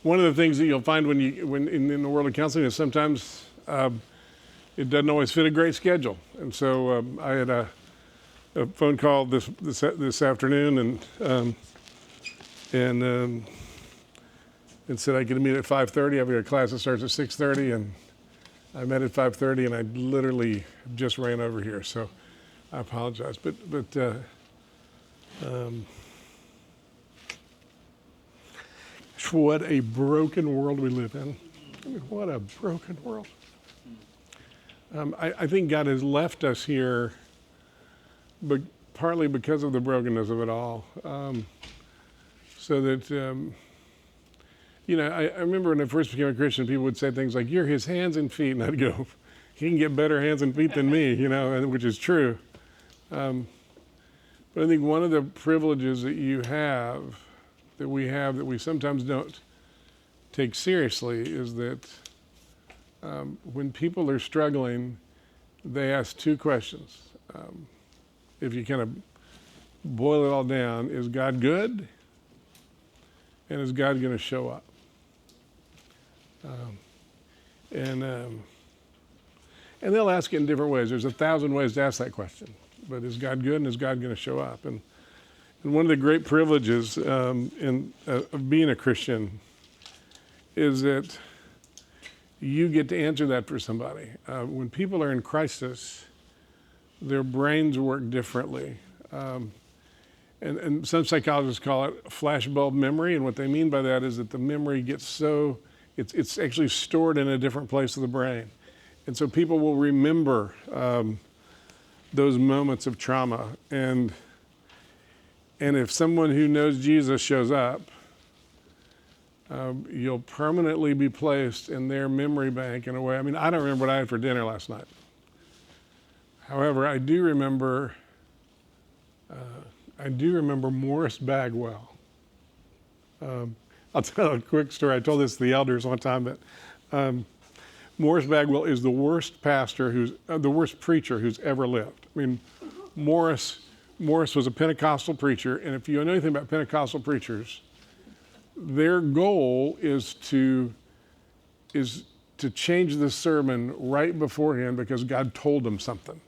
one of the things that you'll find when in the world of counseling is sometimes it doesn't always fit a great schedule. And so I had a phone call this afternoon and said I could meet at 5:30. I've got a class that starts at 6:30, and I met at 5:30, and I literally just ran over here. So I apologize, but what a broken world we live in. I mean, what a broken world. I think God has left us here, but partly because of the brokenness of it all. So that, I remember when I first became a Christian, people would say things like, "You're his hands and feet," and I'd go, "He can get better hands and feet than me," which is true. But I think one of the privileges that we sometimes don't take seriously is that when people are struggling, they ask two questions. If you kind of boil it all down, is God good? And is God going to show up? And they'll ask it in different ways. There's 1,000 ways to ask that question. But is God good, and is God going to show up? And one of the great privileges of being a Christian is that you get to answer that for somebody. When people are in crisis, their brains work differently. And some psychologists call it flashbulb memory, and what they mean by that is that the memory gets it's actually stored in a different place of the brain. And so people will remember those moments of trauma. And if someone who knows Jesus shows up, you'll permanently be placed in their memory bank in a way. I mean, I don't remember what I had for dinner last night. However, I do remember Morris Bagwell. I'll tell a quick story. I told this to the elders one time, but Morris Bagwell is the worst the worst preacher who's ever lived. I mean, Morris was a Pentecostal preacher, and if you know anything about Pentecostal preachers, their goal is to change the sermon right beforehand because God told them something.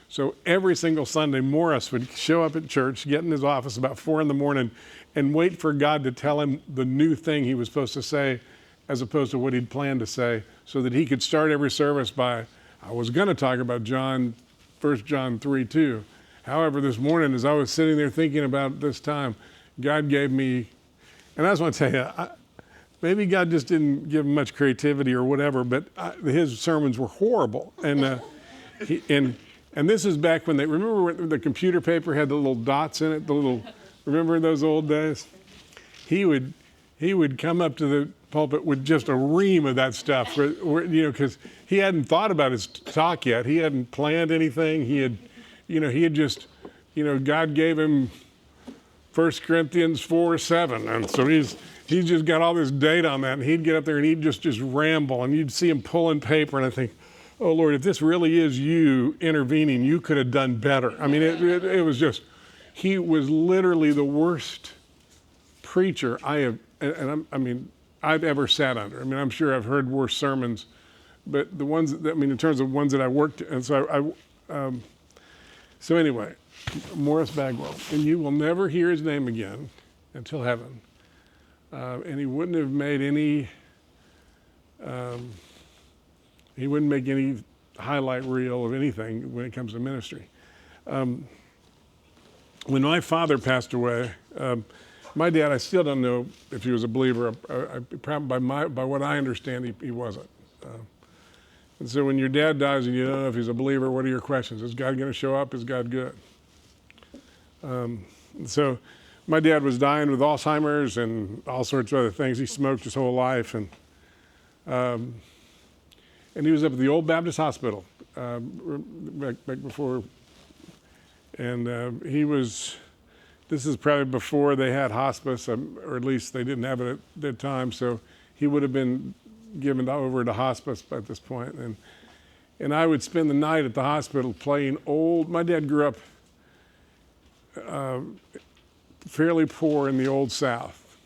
So every single Sunday, Morris would show up at church, get in his office about 4 a.m, and wait for God to tell him the new thing he was supposed to say, as opposed to what he'd planned to say, so that he could start every service by, I was going to talk about 1 John 3:2. However, this morning, as I was sitting there thinking about this time, God gave me, and I just want to tell you, maybe God just didn't give him much creativity or whatever, but his sermons were horrible. And and this is back when remember when the computer paper had the little dots in it, remember those old days? He would come up to the pulpit with just a ream of that stuff, because he hadn't thought about his talk yet. He hadn't planned anything. He had just, God gave him 1 Corinthians 4:7, and so he's just got all this data on that, and he'd get up there and he'd just ramble, and you'd see him pulling paper, and I think, oh Lord, if this really is you intervening, you could have done better. I mean, it was just, he was literally the worst preacher I've ever sat under. I mean, I'm sure I've heard worse sermons, but in terms of ones that I worked, and so so anyway, Morris Bagwell, and you will never hear his name again until heaven. And he wouldn't have made any, he wouldn't make any highlight reel of anything when it comes to ministry. When my father passed away, my dad, I still don't know if he was a believer. Probably by what I understand, he wasn't. And so when your dad dies and you don't know if he's a believer, what are your questions? Is God going to show up? Is God good? So my dad was dying with Alzheimer's and all sorts of other things. He smoked his whole life, and he was up at the old Baptist hospital back before, and this is probably before they had hospice, or at least they didn't have it at that time, so he would have been given over to hospice at this point. And I would spend the night at the hospital playing my dad grew up fairly poor in the Old South.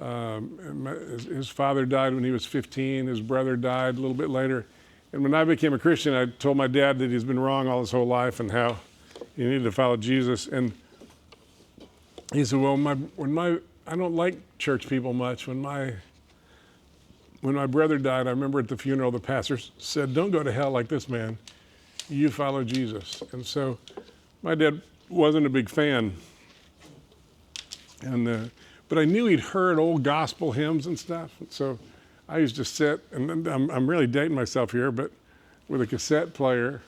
His father died when he was 15. His brother died a little bit later. And when I became a Christian, I told my dad that he's been wrong all his whole life and how he needed to follow Jesus. And he said, well, I don't like church people much. When my brother died, I remember at the funeral, the pastor said, don't go to hell like this man. You follow Jesus. And so my dad wasn't a big fan. But I knew he'd heard old gospel hymns and stuff. So I used to sit, and I'm really dating myself here, but with a cassette player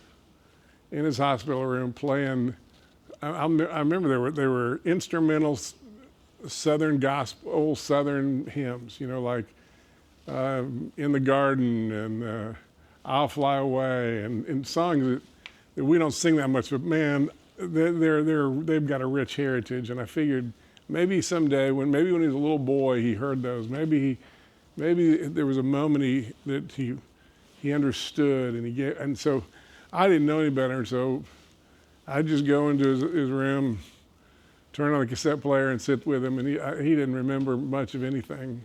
in his hospital room playing. I remember there were instrumental Southern gospel, old Southern hymns, like In the Garden and I'll Fly Away, and songs that we don't sing that much, but man, they've got a rich heritage. And I figured maybe someday, maybe when he was a little boy, he heard those. Maybe there was a moment that he understood, and so I didn't know any better, so I'd just go into his room, turn on the cassette player, and sit with him, and he didn't remember much of anything.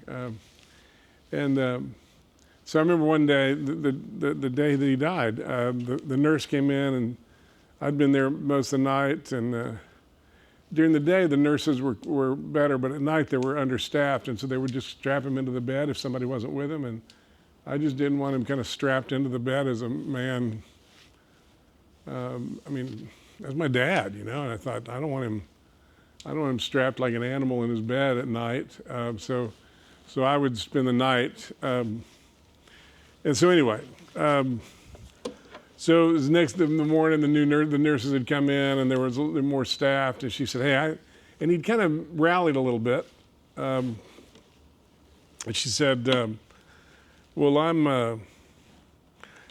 So I remember one day, the day that he died, the nurse came in, and I'd been there most of the night, and during the day, the nurses were better, but at night they were understaffed, and so they would just strap him into the bed if somebody wasn't with him, and I just didn't want him kind of strapped into the bed as a man. As my dad, and I thought, I don't want him strapped like an animal in his bed at night. So I would spend the night. And so anyway, so it was next in the morning, the nurses had come in, and there was a little more staffed, and she said, hey, and he'd kind of rallied a little bit. And she said, well, I'm,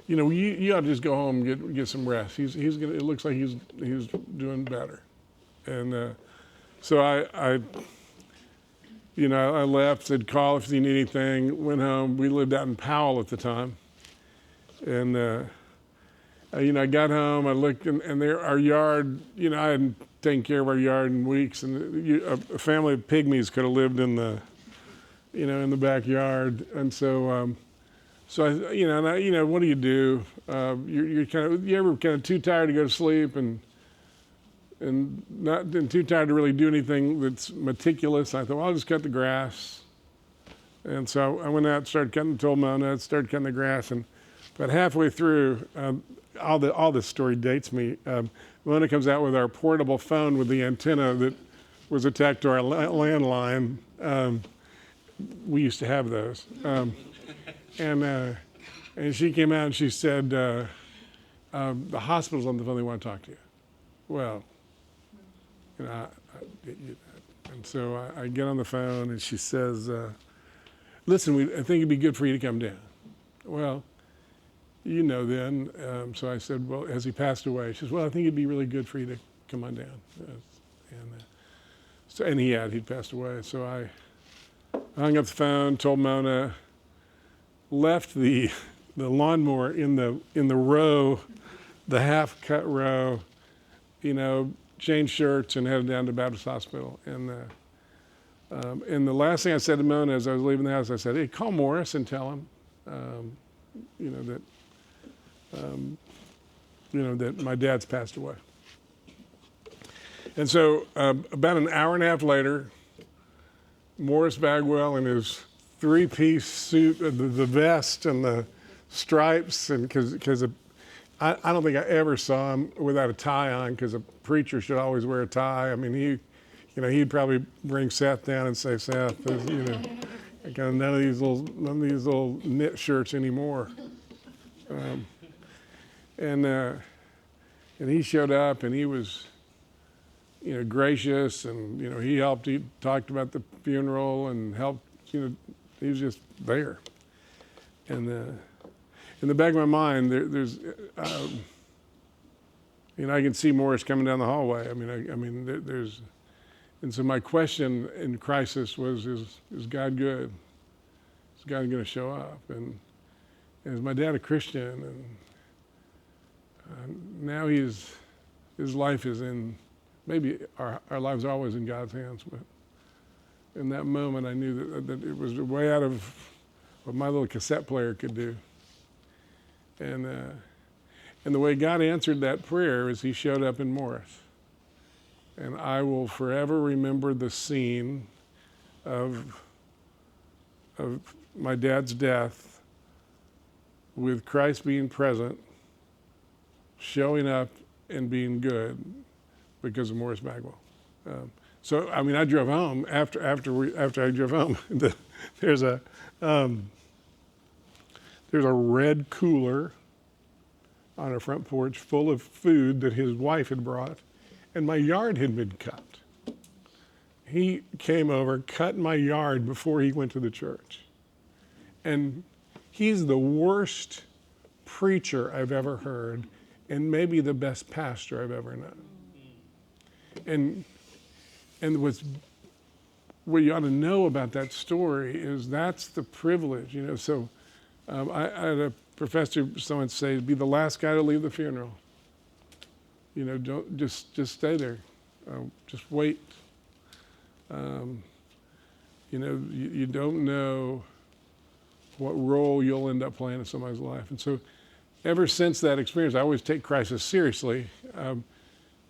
you ought to just go home and get some rest. It looks like he's doing better. And so I left, said, call if you need anything, went home. We lived out in Powell at the time. And, I got home, I looked, and there, our yard, I hadn't taken care of our yard in weeks. And a family of pygmies could have lived in the backyard. And so, what do you do? You're ever kind of too tired to go to sleep and too tired to really do anything that's meticulous. I thought, well, I'll just cut the grass. And so I went out, told Mona, started cutting the grass, and about halfway through, all this story dates me. Mona comes out with our portable phone with the antenna that was attached to our landline. We used to have those. And she came out and she said, the hospital's on the phone, they want to talk to you. Well, and so I get on the phone and she says, listen, I think it'd be good for you to come down. Well, then. So I said, well, has he passed away? She says, well, I think it'd be really good for you to come on down. And he'd passed away. So I hung up the phone, told Mona, left the lawnmower in the row, the half-cut row, changed shirts and headed down to Baptist Hospital. And the last thing I said to Mona as I was leaving the house, I said, hey, call Morris and tell him, that my dad's passed away. And so about an hour and a half later, Morris Bagwell in his three-piece suit, the vest and the stripes, and because I don't think I ever saw him without a tie on, because a preacher should always wear a tie. I mean, he'd probably bring Seth down and say, Seth, I got none of these little knit shirts anymore. And he showed up, and he was, gracious, and he talked about the funeral and helped. He was just there. And in the back of my mind, there's, I can see Morris coming down the hallway. There's, and so my question in crisis was, is God good? Is God going to show up? And is my dad a Christian? And now his life is in, maybe our lives are always in God's hands, but in that moment, I knew that it was way out of what my little cassette player could do. And the way God answered that prayer is he showed up in Morris. And I will forever remember the scene of my dad's death with Christ being present, showing up and being good because of Morris Bagwell. So I mean, I drove home after I drove home. There's a red cooler on our front porch full of food that his wife had brought, and my yard had been cut. He came over, cut my yard before he went to the church. And he's the worst preacher I've ever heard, and maybe the best pastor I've ever known. And what you ought to know about that story is that's the privilege, you know. So I had a professor, someone say, be the last guy to leave the funeral. You know, don't just stay there. Just wait. You know, you don't know what role you'll end up playing in somebody's life. And so ever since that experience, I always take crisis seriously,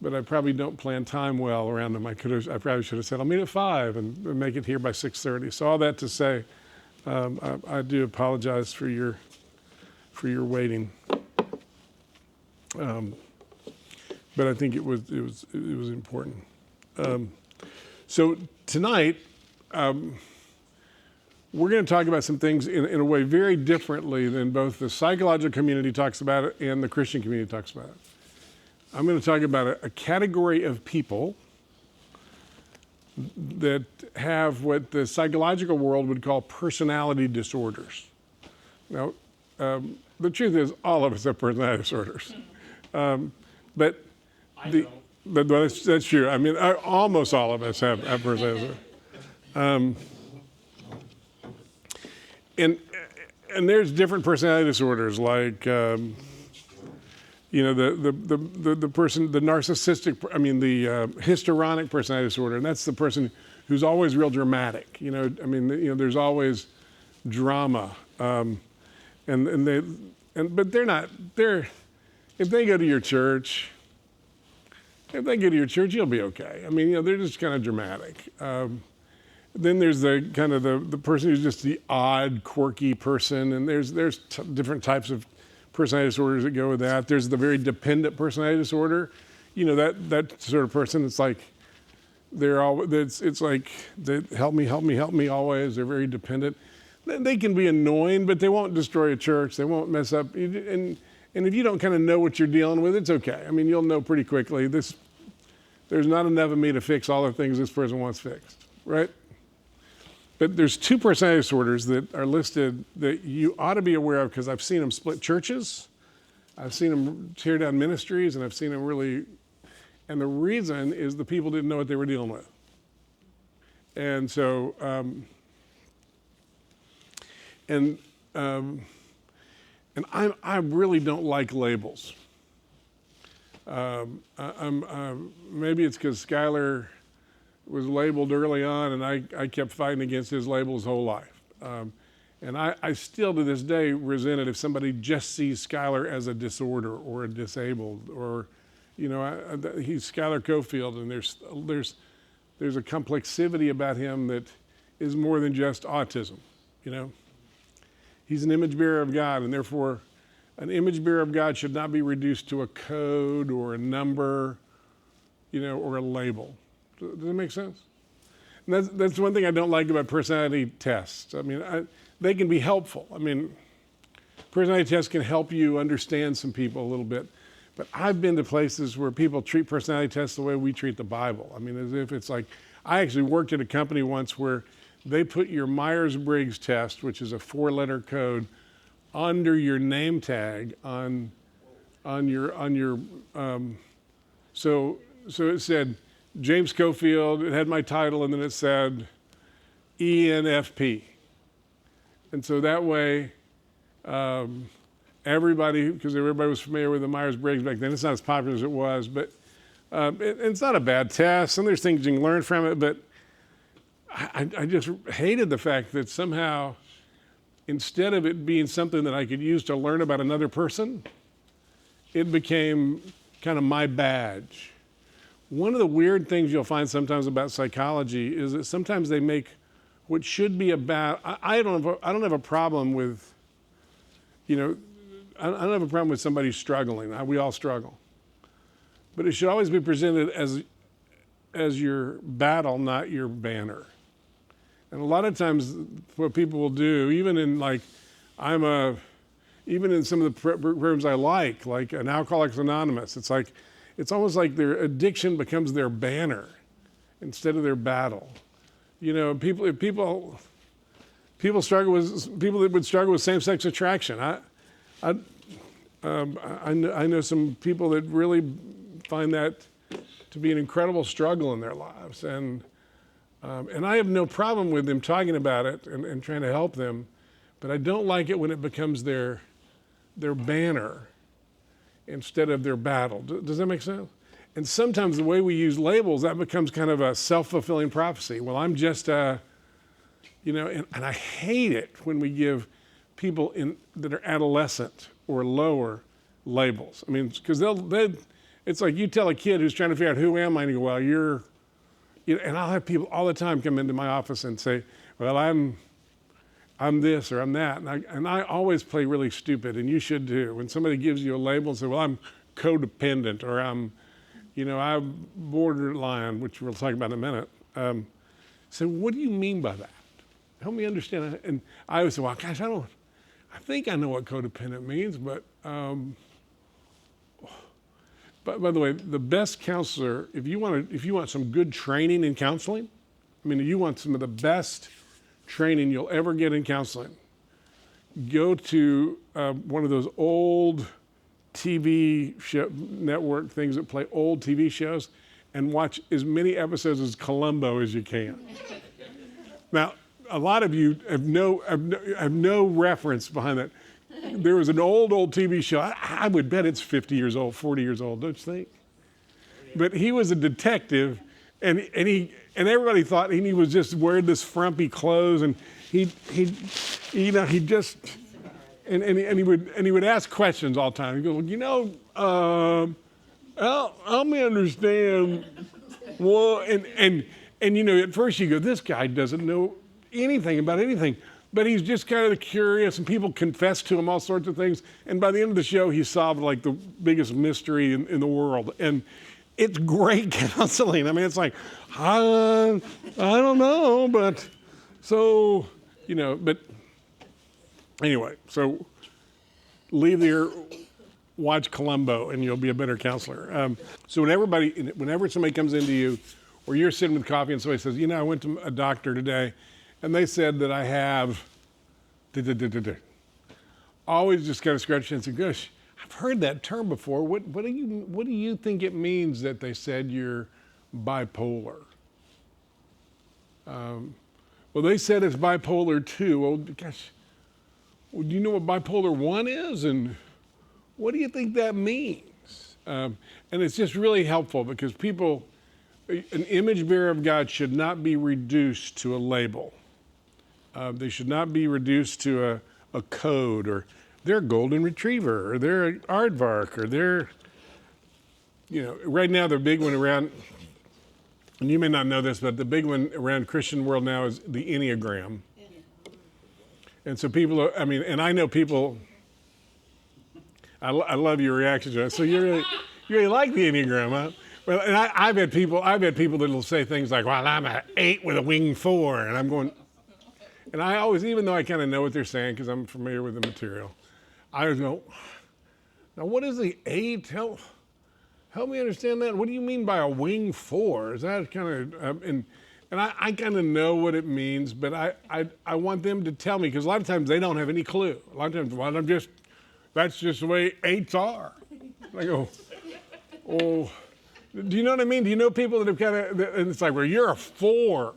but I probably don't plan time well around them. I probably should have said, I'll meet at 5 and make it here by 6:30. So all that to say, I do apologize for your waiting. But I think it was important. So tonight, we're going to talk about some things in a way very differently than both the psychological community talks about it and the Christian community talks about it. I'm going to talk about a category of people that have what the psychological world would call personality disorders. Now, the truth is, all of us have personality disorders. But that's true. I mean, almost all of us have personality disorders. And there's different personality disorders, like you know, the person, the narcissistic, the histrionic personality disorder, and that's the person who's always real dramatic. You know, I mean, you know, there's always drama, but they're not. If they go to your church, you'll be okay. I mean, you know, they're just kind of dramatic. Then there's the kind of the person who's just the odd, quirky person, and there's different types of personality disorders that go with that. There's the very dependent personality disorder. You know, that sort of person. It's like it's like they help me always. They're very dependent. They can be annoying, but they won't destroy a church. They won't mess up. And if you don't kind of know what you're dealing with, it's okay. I mean, you'll know pretty quickly. There's not enough of me to fix all the things this person wants fixed, right? But there's 2 personality disorders that are listed that you ought to be aware of, because I've seen them split churches, I've seen them tear down ministries, and I've seen them really, and the reason is the people didn't know what they were dealing with. And so, I really don't like labels. Maybe it's because Skylar was labeled early on, and I kept fighting against his label his whole life. And I still to this day resent it if somebody just sees Skylar as a disorder or a disabled, or, you know, he's Skylar Coffield, and there's a complexity about him that is more than just autism, you know. He's an image bearer of God, and therefore an image bearer of God should not be reduced to a code or a number, you know, or a label. Does that make sense? And that's one thing I don't like about personality tests. I mean, they can be helpful. I mean, personality tests can help you understand some people a little bit. But I've been to places where people treat personality tests the way we treat the Bible. I mean, as if it's like, I actually worked at a company once where they put your Myers-Briggs test, which is a 4-letter code, under your name tag on your so it said James Coffield. It had my title, and then it said ENFP. And so that way, everybody was familiar with the Myers-Briggs back then. It's not as popular as it was, but it's not a bad test, and there's things you can learn from it. But I just hated the fact that somehow, instead of it being something that I could use to learn about another person, it became kind of my badge. One of the weird things you'll find sometimes about psychology is that sometimes they make what should be about, I don't have a problem with, I don't have a problem with somebody struggling. We all struggle. But it should always be presented as your battle, not your banner. And a lot of times what people will do, even in some of the programs I like an Alcoholics Anonymous, it's almost like their addiction becomes their banner instead of their battle. People that would struggle with same-sex attraction. I know some people that really find that to be an incredible struggle in their lives, and I have no problem with them talking about it and trying to help them, but I don't like it when it becomes their banner instead of their battle. Does that make sense? And sometimes the way we use labels, that becomes kind of a self-fulfilling prophecy. Well, I'm just and I hate it when we give people that are adolescent or lower labels. I mean, because it's like you tell a kid who's trying to figure out who am I, and you go, well, and I'll have people all the time come into my office and say, well, I'm this or I'm that. And I always play really stupid, and you should too. When somebody gives you a label and say, well, I'm codependent, or I'm borderline, which we'll talk about in a minute. So what do you mean by that? Help me understand. And I always say, well, gosh, I think I know what codependent means, but by the way, the best counselor, if you want some good training in counseling, if you want some of the best training you'll ever get in counseling, go to one of those old TV network things that play old TV shows and watch as many episodes as Columbo as you can. Now, a lot of you have no reference behind that. There was an old TV show. I would bet it's 50 years old, 40 years old, don't you think? But he was a detective, and everybody thought he was just wearing this frumpy clothes, and he would ask questions all the time. He'd go, help me understand. Well, and at first you go, this guy doesn't know anything about anything. But he's just kind of curious, and people confess to him all sorts of things. And by the end of the show, he solved the biggest mystery in the world. And it's great counseling. It's like, I don't know, but so, but anyway, so leave there, watch Columbo, and you'll be a better counselor. So whenever somebody comes into you, or you're sitting with coffee and somebody says, I went to a doctor today, and they said that I have, always just kind of scratch and say, gosh, I've heard that term before. What do you think it means that they said you're bipolar? Well, they said it's bipolar 2. Well, gosh, do you know what bipolar 1 is? And what do you think that means? And it's just really helpful because an image bearer of God should not be reduced to a label. They should not be reduced to a code, or they're a golden retriever, or they're an aardvark, or they're, right now the big one around, and you may not know this, but the big one around Christian world now is the Enneagram. And so people are, and I know people, I love your reaction to it. So you really like the Enneagram, huh? Well, and I've had people that will say things like, well, I'm an 8 with a wing 4, and I'm going, and I always, even though I kind of know what they're saying because I'm familiar with the material, I always go, now what is the 8? Help me understand that. What do you mean by a wing 4? Is that kind of, and I kind of know what it means, but I want them to tell me, because a lot of times they don't have any clue. A lot of times, well, that's just the way 8s are. And I go, oh, do you know what I mean? Do you know people that have kind of, and it's like, well, you're a 4.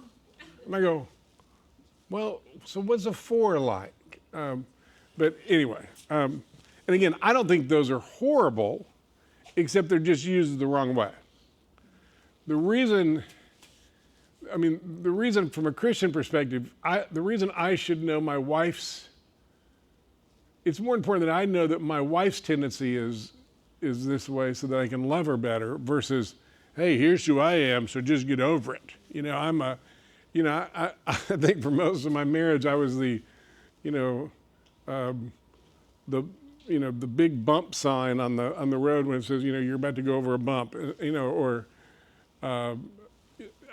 And I go, well, so what's a 4 like? But anyway, and again, I don't think those are horrible, except they're just used the wrong way. The reason, I mean, the reason from a Christian perspective, the reason I should know my wife's, it's more important that I know that my wife's tendency is this way so that I can love her better versus, hey, here's who I am, so just get over it. You know, I think for most of my marriage, I was the big bump sign on the road when it says, you're about to go over a bump, or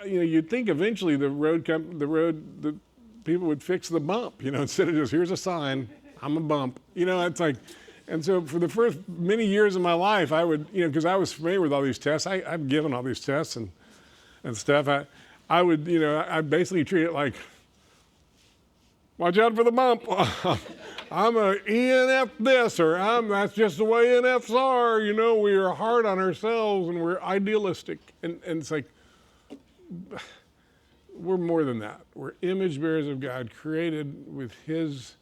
you'd think eventually the people would fix the bump, instead of just here's a sign, I'm a bump, it's like, and so for the first many years of my life, I would, because I was familiar with all these tests, I've given all these tests and stuff. I would, I basically treat it like, watch out for the bump. I'm a ENF this, or that's just the way NFs are. We are hard on ourselves and we're idealistic. And it's like, we're more than that. We're image bearers of God, created with his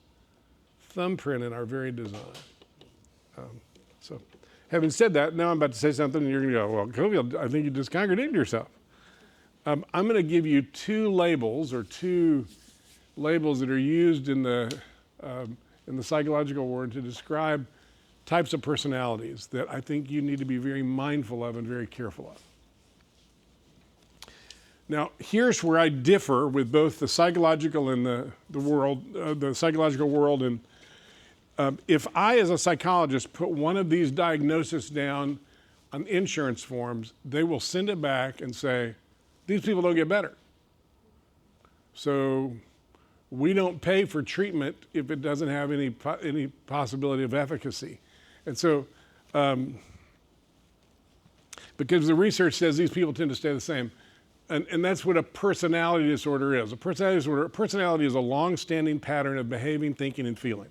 thumbprint in our very design. So having said that, now I'm about to say something and you're going to go, well, Coffield, I think you just contradicted yourself. I'm going to give you two labels that are used in the psychological world to describe types of personalities that I think you need to be very mindful of and very careful of. Now, here's where I differ with both the psychological and the psychological world. And if I, as a psychologist, put one of these diagnoses down on insurance forms, they will send it back and say, these people don't get better. So we don't pay for treatment if it doesn't have any possibility of efficacy. And so, because the research says these people tend to stay the same. And that's what a personality disorder is. A personality is a long-standing pattern of behaving, thinking, and feeling.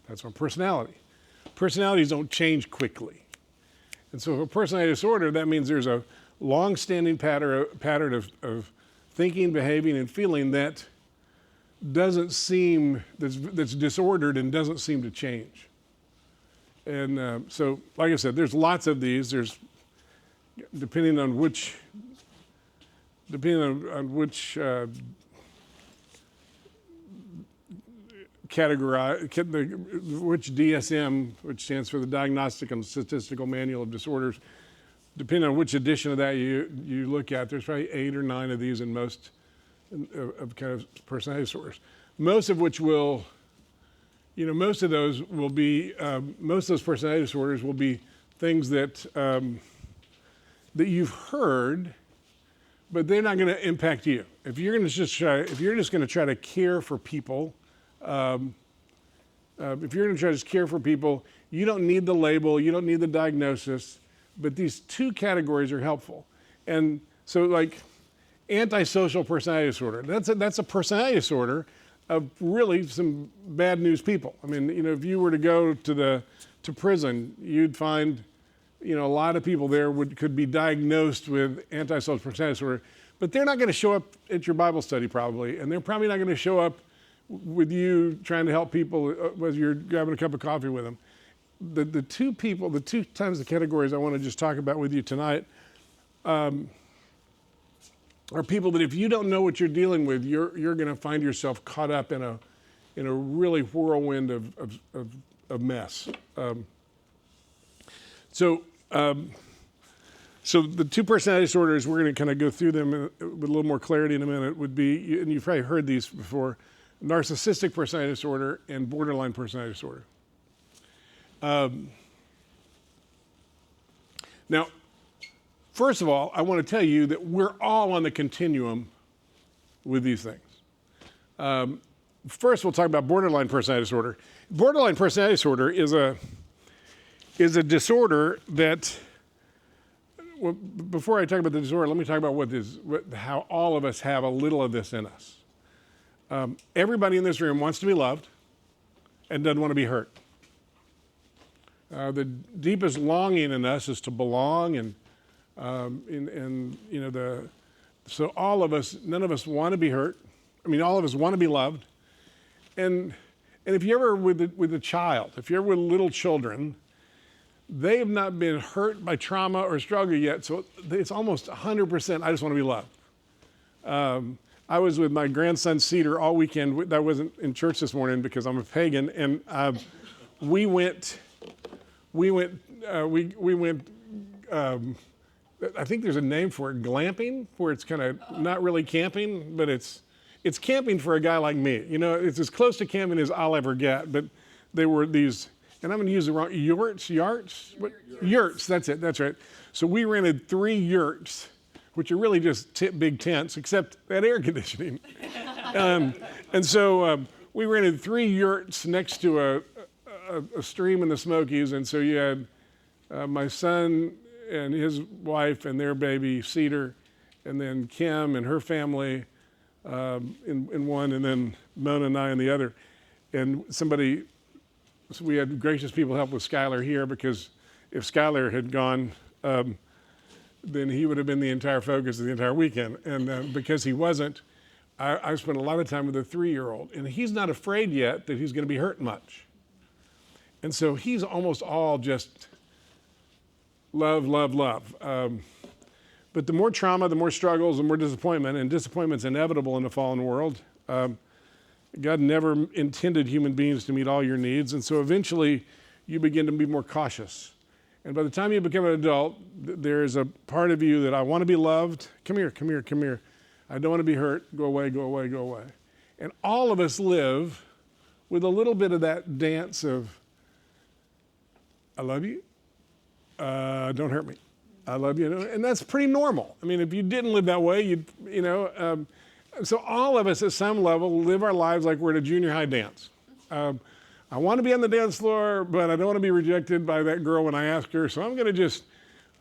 That's one personality. Personalities don't change quickly. And so for a personality disorder, that means there's a long-standing pattern of thinking, behaving, and feeling that that's disordered and doesn't seem to change. And so, like I said, there's lots of these. There's, depending on which which DSM, which stands for the Diagnostic and Statistical Manual of Disorders, depending on which edition of that you look at, there's probably 8 or 9 of these in most of kind of personality disorders. Most of which will, most of those personality disorders will be things that that you've heard, but they're not going to impact you. If you're just going to try to care for people, you don't need the label, you don't need the diagnosis, but these two categories are helpful. And so, like, antisocial personality disorder, that's a personality disorder of really some bad news people. I mean, if you were to go to prison, you'd find, a lot of people there could be diagnosed with antisocial personality disorder, but they're not going to show up at your Bible study probably, and they're probably not going to show up with you trying to help people whether you're grabbing a cup of coffee with them. The two times the categories I want to just talk about with you tonight are people that if you don't know what you're dealing with, you're going to find yourself caught up in a really whirlwind of mess. So the two personality disorders, we're going to kind of go through them with a little more clarity in a minute, would be, and you've probably heard these before, narcissistic personality disorder and borderline personality disorder. Now, first of all, I want to tell you that we're all on the continuum with these things. First, we'll talk about borderline personality disorder. Borderline personality disorder is a disorder that, well, before I talk about the disorder, let me talk about how all of us have a little of this in us. Everybody in this room wants to be loved and doesn't want to be hurt. The deepest longing in us is to belong, and so all of us, none of us want to be hurt. I mean, all of us want to be loved. And if you're ever with a child, if you're with little children, they have not been hurt by trauma or struggle yet, so it's almost 100%, I just want to be loved. I was with my grandson Cedar all weekend. That wasn't in church this morning because I'm a pagan, and we went. I think there's a name for it, glamping, where it's kind of not really camping, but it's camping for a guy like me. You know, it's as close to camping as I'll ever get. But they were these, and I'm going to use the wrong yurts. Yurts. That's it. That's right. So we rented 3 yurts, which are really just big tents, except they had air conditioning. And so we rented 3 yurts next to a stream in the Smokies, and so you had my son and his wife and their baby Cedar, and then Kim and her family in one, and then Mona and I in the other. And so we had gracious people help with Skylar here, because if Skylar had gone, then he would have been the entire focus of the entire weekend. And because he wasn't, I spent a lot of time with a 3-year-old, and he's not afraid yet that he's going to be hurt much. And so he's almost all just love, love, love. But the more trauma, the more struggles, the more disappointment, and disappointment's inevitable in a fallen world. God never intended human beings to meet all your needs, and so eventually you begin to be more cautious. And by the time you become an adult, there's a part of you that I want to be loved. Come here, come here, come here. I don't want to be hurt. Go away, go away, go away. And all of us live with a little bit of that dance of, I love you. Don't hurt me. I love you. And that's pretty normal. I mean, if you didn't live that way, so all of us at some level live our lives like we're at a junior high dance. I want to be on the dance floor, but I don't want to be rejected by that girl when I ask her. So I'm going to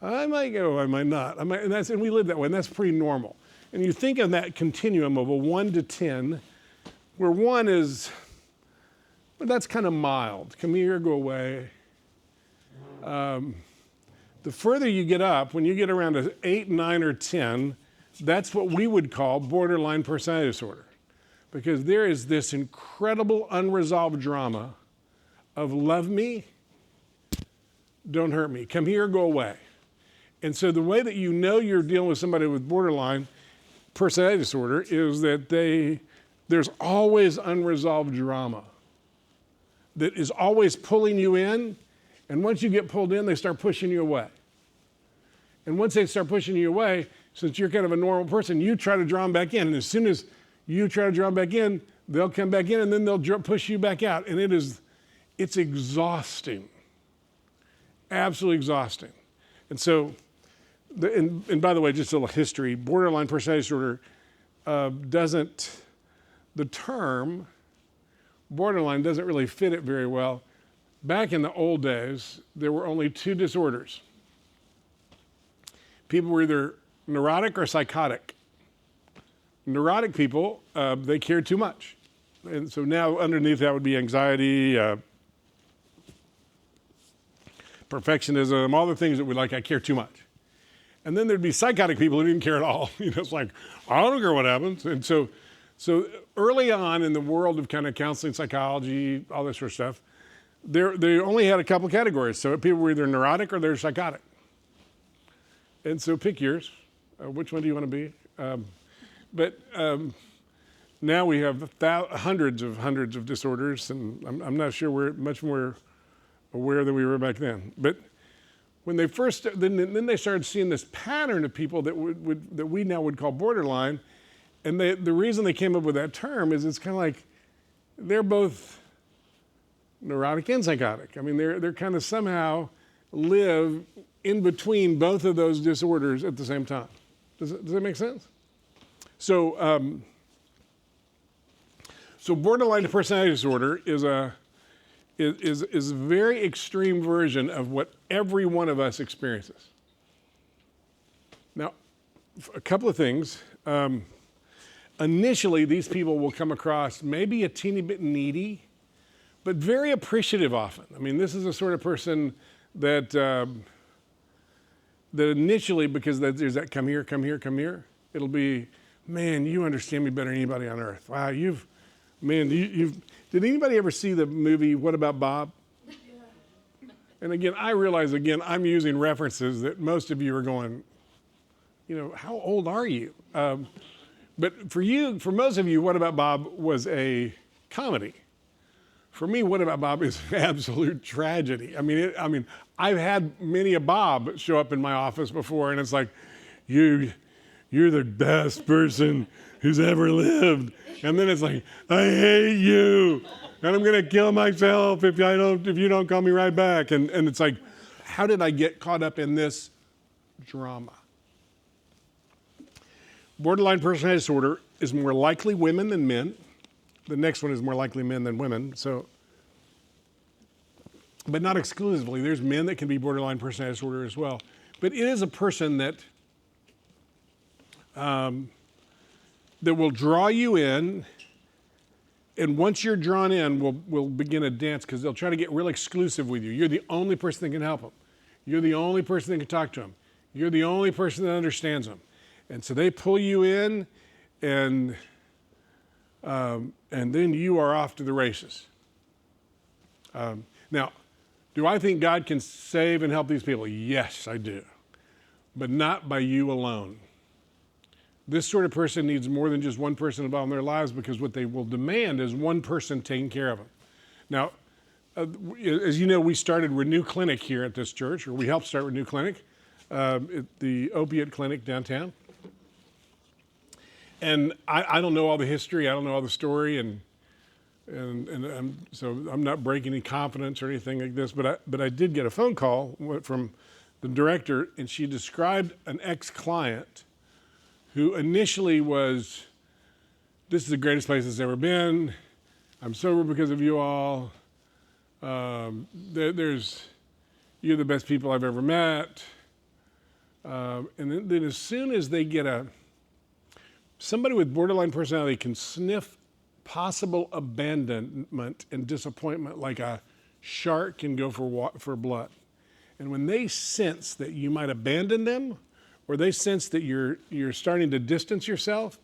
I might go, I might not. And we live that way, and that's pretty normal. And you think of that continuum of a 1 to 10, where 1 is, but that's kind of mild. Come here, go away. The further you get up, when you get around to 8, 9, or 10, that's what we would call borderline personality disorder. Because there is this incredible unresolved drama of love me, don't hurt me, come here, go away. And so the way that you know you're dealing with somebody with borderline personality disorder is that there's always unresolved drama that is always pulling you in, and once you get pulled in, they start pushing you away. And once they start pushing you away, since you're kind of a normal person, you try to draw them back in, and as soon as you try to draw them back in, they'll come back in, and then they'll push you back out, and it's exhausting, absolutely exhausting. And so, and by the way, just a little history, borderline personality disorder the term borderline doesn't really fit it very well. Back in the old days, there were only 2 disorders. People were either neurotic or psychotic. Neurotic people, they cared too much. And so now underneath that would be anxiety, perfectionism, all the things that we like, I care too much. And then there'd be psychotic people who didn't care at all. It's like, I don't care what happens. And so early on in the world of kind of counseling, psychology, all this sort of stuff, they only had a couple of categories. So people were either neurotic or they're psychotic. And so pick yours. Which one do you want to be? But now we have hundreds of disorders, and I'm not sure we're much more aware than we were back then. But when they first, then they started seeing this pattern of people that we now would call borderline, and the reason they came up with that term is it's kind of like they're both neurotic and psychotic. I mean, they're kind of somehow live in between both of those disorders at the same time. Does that make sense? So, so borderline personality disorder is a very extreme version of what every one of us experiences. Now, a couple of things. Initially, these people will come across maybe a teeny bit needy, but very appreciative often. I mean, this is the sort of person that that initially, because there's that come here, come here, come here, it'll be, man, you understand me better than anybody on earth. Wow, you've did anybody ever see the movie What About Bob? Yeah. And again, I realize, I'm using references that most of you are going, how old are you? But for most of you, What About Bob was a comedy. For me, What About Bob is an absolute tragedy. I mean, I've had many a Bob show up in my office before, and it's like, you're the best person who's ever lived. And then it's like, I hate you, and I'm gonna kill myself if you don't call me right back. And it's like, how did I get caught up in this drama? Borderline personality disorder is more likely women than men. The next one is more likely men than women. So, but not exclusively. There's men that can be borderline personality disorder as well. But it is a person that that will draw you in, and once you're drawn in, will begin a dance because they'll try to get real exclusive with you. You're the only person that can help them. You're the only person that can talk to them. You're the only person that understands them. And so they pull you in, and then you are off to the races. Now, do I think God can save and help these people? Yes, I do. But not by you alone. This sort of person needs more than just one person involved in their lives, because what they will demand is one person taking care of them. Now, as you know, we started Renew Clinic here at this church, or we helped start Renew Clinic, at the opiate clinic downtown. And I don't know all the history, I don't know all the story, and so I'm not breaking any confidence or anything like this, but I did get a phone call from the director, and she described an ex-client who initially was, this is the greatest place it's ever been, I'm sober because of you all, you're the best people I've ever met, and then as soon as they get somebody with borderline personality can sniff possible abandonment and disappointment like a shark can go for blood. And when they sense that you might abandon them, or they sense that you're starting to distance yourself,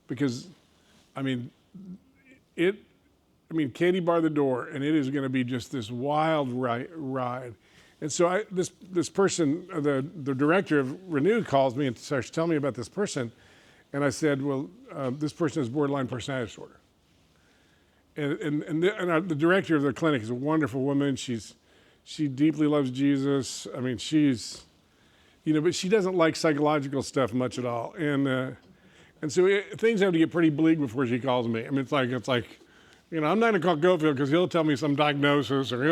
because, Katie barred the door, and it is going to be just this wild ride. And so this person, the director of Renew, calls me and starts telling me about this person. And I said, well, this person has borderline personality disorder. And the director of the clinic is a wonderful woman. She deeply loves Jesus. But she doesn't like psychological stuff much at all. And so things have to get pretty bleak before she calls me. It's like, I'm not going to call Coffield because he'll tell me some diagnosis, or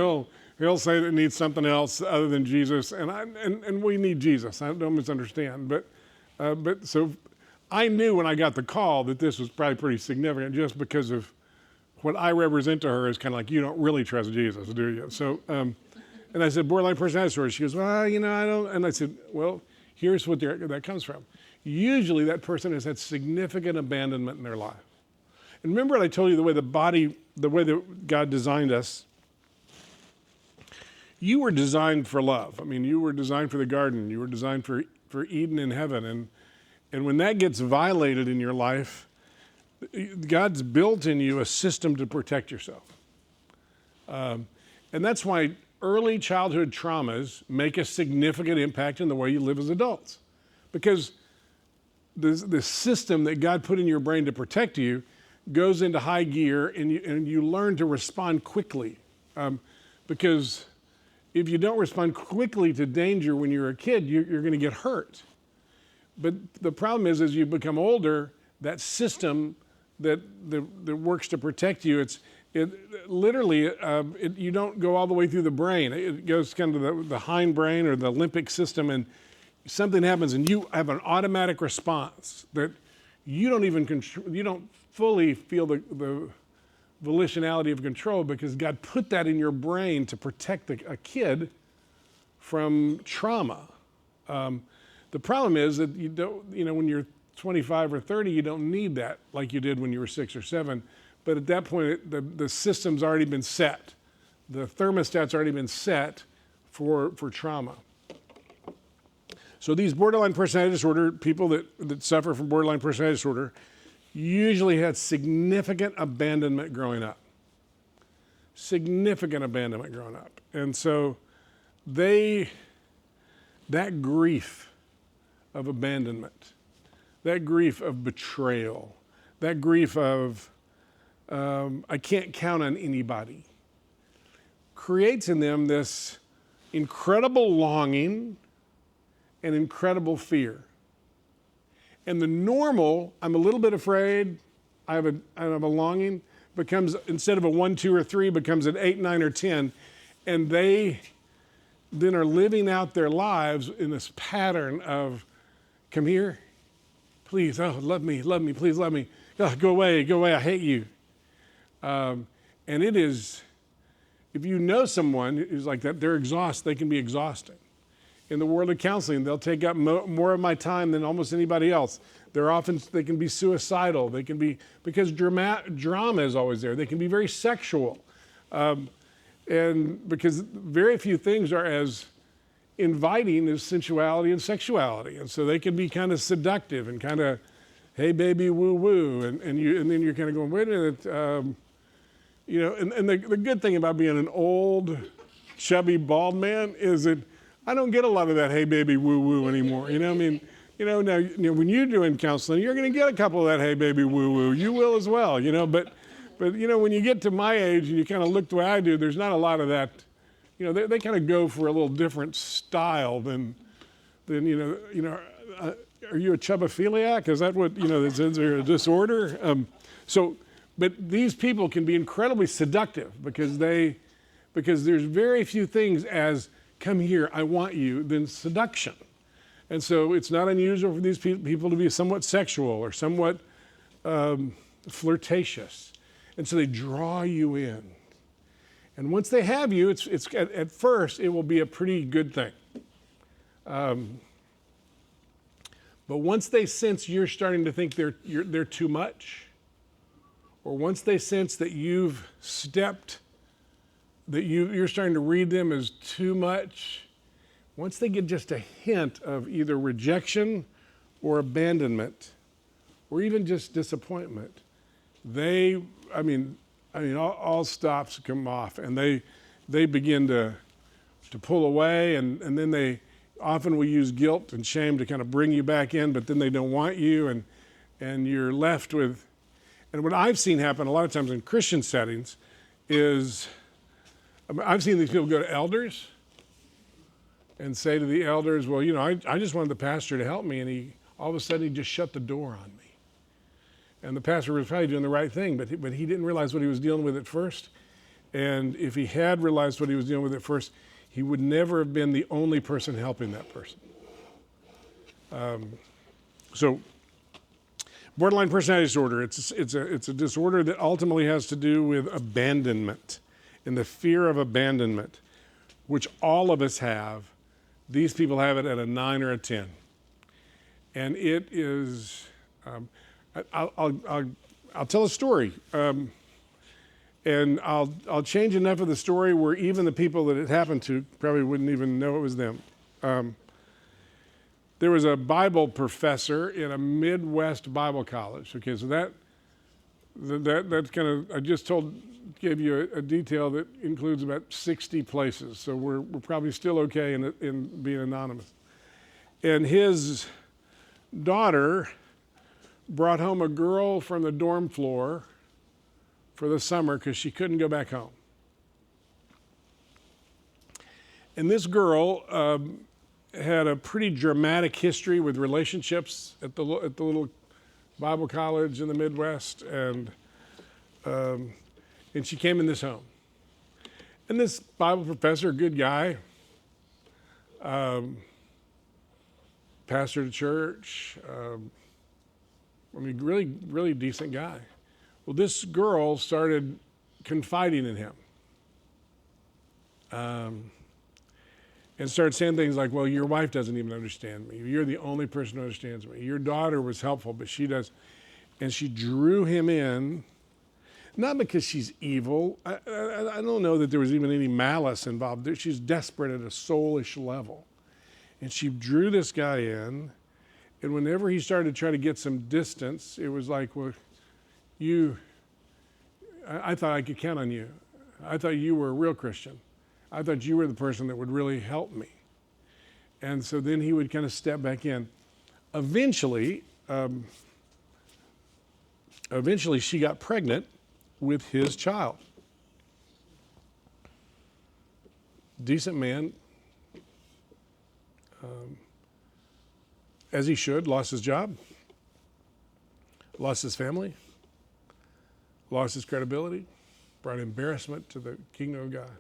he'll say that it needs something else other than Jesus. And we need Jesus. I don't misunderstand. But so I knew when I got the call that this was probably pretty significant, just because of what I represent to her is kind of like, you don't really trust Jesus, do you? So, and I said, borderline personality disorder. She goes, well, I don't. And I said, well, here's what that comes from. Usually that person has had significant abandonment in their life. And remember what I told you, the way that God designed us, you were designed for love. You were designed for the garden. You were designed for Eden in heaven. And when that gets violated in your life, God's built in you a system to protect yourself. And that's why early childhood traumas make a significant impact in the way you live as adults. Because the system that God put in your brain to protect you goes into high gear, and you learn to respond quickly. Because if you don't respond quickly to danger when you're a kid, you're going to get hurt. But the problem is, as you become older, that system that works to protect you, you don't go all the way through the brain. It goes kind of the hindbrain or the limbic system, and something happens, and you have an automatic response that you don't even control. You don't fully feel the volitionality of control, because God put that in your brain to protect a kid from trauma. The problem is that you don't, when you're 25 or 30, you don't need that like you did when you were 6 or 7. But at that point, the system's already been set. The thermostat's already been set for trauma. So these borderline personality disorder, people that suffer from borderline personality disorder, usually had significant abandonment growing up. Significant abandonment growing up. And so that grief of abandonment that grief of betrayal, that grief of I can't count on anybody, creates in them this incredible longing and incredible fear. And the normal, I'm a little bit afraid, I have a longing, becomes, instead of a 1, 2, or 3, becomes an 8, 9, or 10. And they then are living out their lives in this pattern of, come here, please, oh, love me, please love me. Oh, go away, I hate you. And it is, if you know someone who's like that, they can be exhausting. In the world of counseling, they'll take up more of my time than almost anybody else. They can be suicidal. They can be, because drama is always there. They can be very sexual. And because very few things are as inviting as sensuality and sexuality. And so they can be kind of seductive and kind of, hey baby, woo woo. And then you're kind of going, wait a minute. And the good thing about being an old, chubby, bald man is that I don't get a lot of that hey baby woo woo anymore. Now when you're doing counseling, you're going to get a couple of that hey baby woo woo. You will as well, but when you get to my age and you kind of look the way I do, there's not a lot of that. They kind of go for a little different style than are you a chubophiliac? Is that what, is there a disorder? But these people can be incredibly seductive because there's very few things as come here, I want you, than seduction. And so it's not unusual for these people to be somewhat sexual or somewhat flirtatious. And so they draw you in. And once they have you, it's at first, it will be a pretty good thing. But once they sense you're starting to think they're too much, or once they sense that you're starting to read them as too much, once they get just a hint of either rejection or abandonment, or even just disappointment, all stops come off, and they begin to pull away, and then they often will use guilt and shame to kind of bring you back in, but then they don't want you, and you're left with. And what I've seen happen a lot of times in Christian settings is, I've seen these people go to elders and say to the elders, well, I just wanted the pastor to help me, and all of a sudden he just shut the door on me. And the pastor was probably doing the right thing, but he didn't realize what he was dealing with at first. And if he had realized what he was dealing with at first, he would never have been the only person helping that person. So borderline personality disorder, it's a disorder that ultimately has to do with abandonment and the fear of abandonment, which all of us have. These people have it at a 9 or a 10. And it is, I'll tell a story. And I'll change enough of the story where even the people that it happened to probably wouldn't even know it was them. There was a Bible professor in a Midwest Bible college. Okay, so that's kind of, I just gave you a detail that includes about 60 places. So we're probably still okay in being anonymous. And his daughter brought home a girl from the dorm floor for the summer because she couldn't go back home. And this girl had a pretty dramatic history with relationships at the little Bible college in the Midwest, and she came in this home. And this Bible professor, good guy, pastor to church, really, really decent guy. Well, this girl started confiding in him. And started saying things like, well, your wife doesn't even understand me. You're the only person who understands me. Your daughter was helpful, but she does. And she drew him in, not because she's evil. I don't know that there was even any malice involved. She's desperate at a soulish level. And she drew this guy in, and whenever he started to try to get some distance, it was like, well, I thought I could count on you. I thought you were a real Christian. I thought you were the person that would really help me. And so then he would kind of step back in. Eventually, eventually she got pregnant with his child. Decent man, as he should, lost his job, lost his family, lost his credibility, brought embarrassment to the kingdom of God.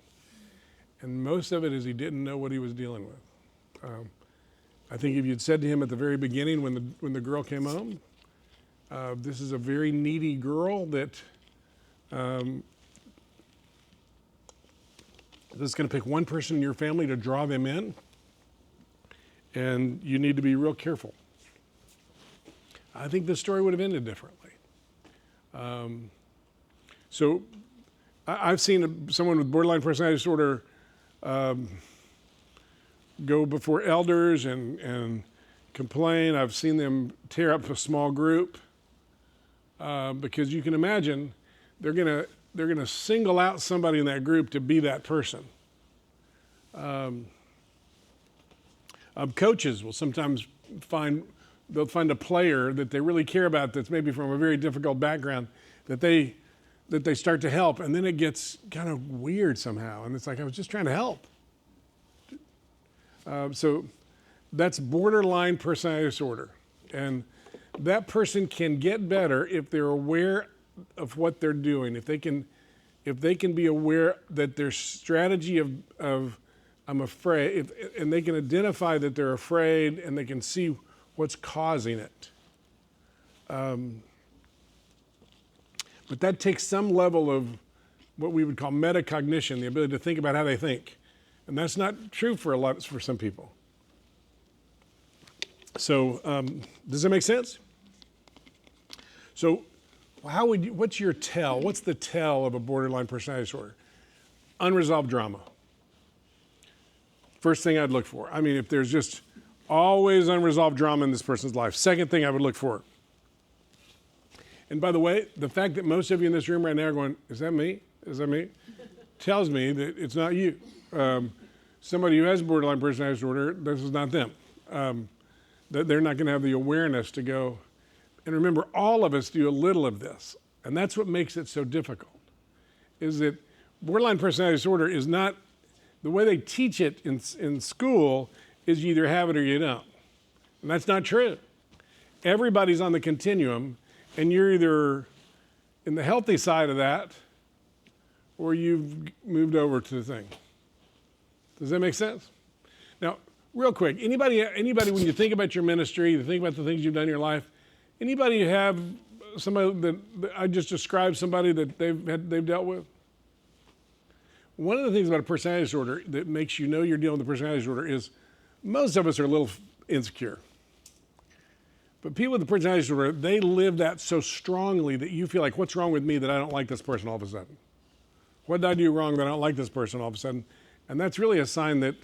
And most of it is he didn't know what he was dealing with. I think if you'd said to him at the very beginning when the girl came home, this is a very needy girl that is going to pick one person in your family to draw them in, and you need to be real careful. I think this story would have ended differently. So I've seen someone with borderline personality disorder go before elders and complain. I've seen them tear up a small group because you can imagine they're gonna single out somebody in that group to be that person. Coaches will sometimes find a player that they really care about that's maybe from a very difficult background that they start to help, and then it gets kind of weird somehow, and it's like, I was just trying to help. So that's borderline personality disorder, and that person can get better if they're aware of what they're doing. If they can be aware that their strategy of I'm afraid, and they can identify that they're afraid, and they can see what's causing it. But that takes some level of what we would call metacognition, the ability to think about how they think. And that's not true for some people. So does that make sense? So what's your tell? What's the tell of a borderline personality disorder? Unresolved drama. First thing I'd look for. I mean, if there's just always unresolved drama in this person's life. Second thing I would look for. And by the way, the fact that most of you in this room right now are going, is that me? Is that me? Tells me that it's not you. Somebody who has borderline personality disorder, this is not them. That they're not going to have the awareness to go. And remember, all of us do a little of this. And that's what makes it so difficult, is that borderline personality disorder is not, the way they teach it in school is you either have it or you don't. And that's not true. Everybody's on the continuum, and you're either in the healthy side of that, or you've moved over to the thing. Does that make sense? Now, real quick, anybody when you think about your ministry, you think about the things you've done in your life, anybody have somebody that I just described, somebody that they've dealt with? One of the things about a personality disorder that makes you know you're dealing with a personality disorder is most of us are a little insecure. But people with the personality disorder, they live that so strongly that you feel like, what's wrong with me that I don't like this person all of a sudden? What did I do wrong that I don't like this person all of a sudden? And that's really a sign that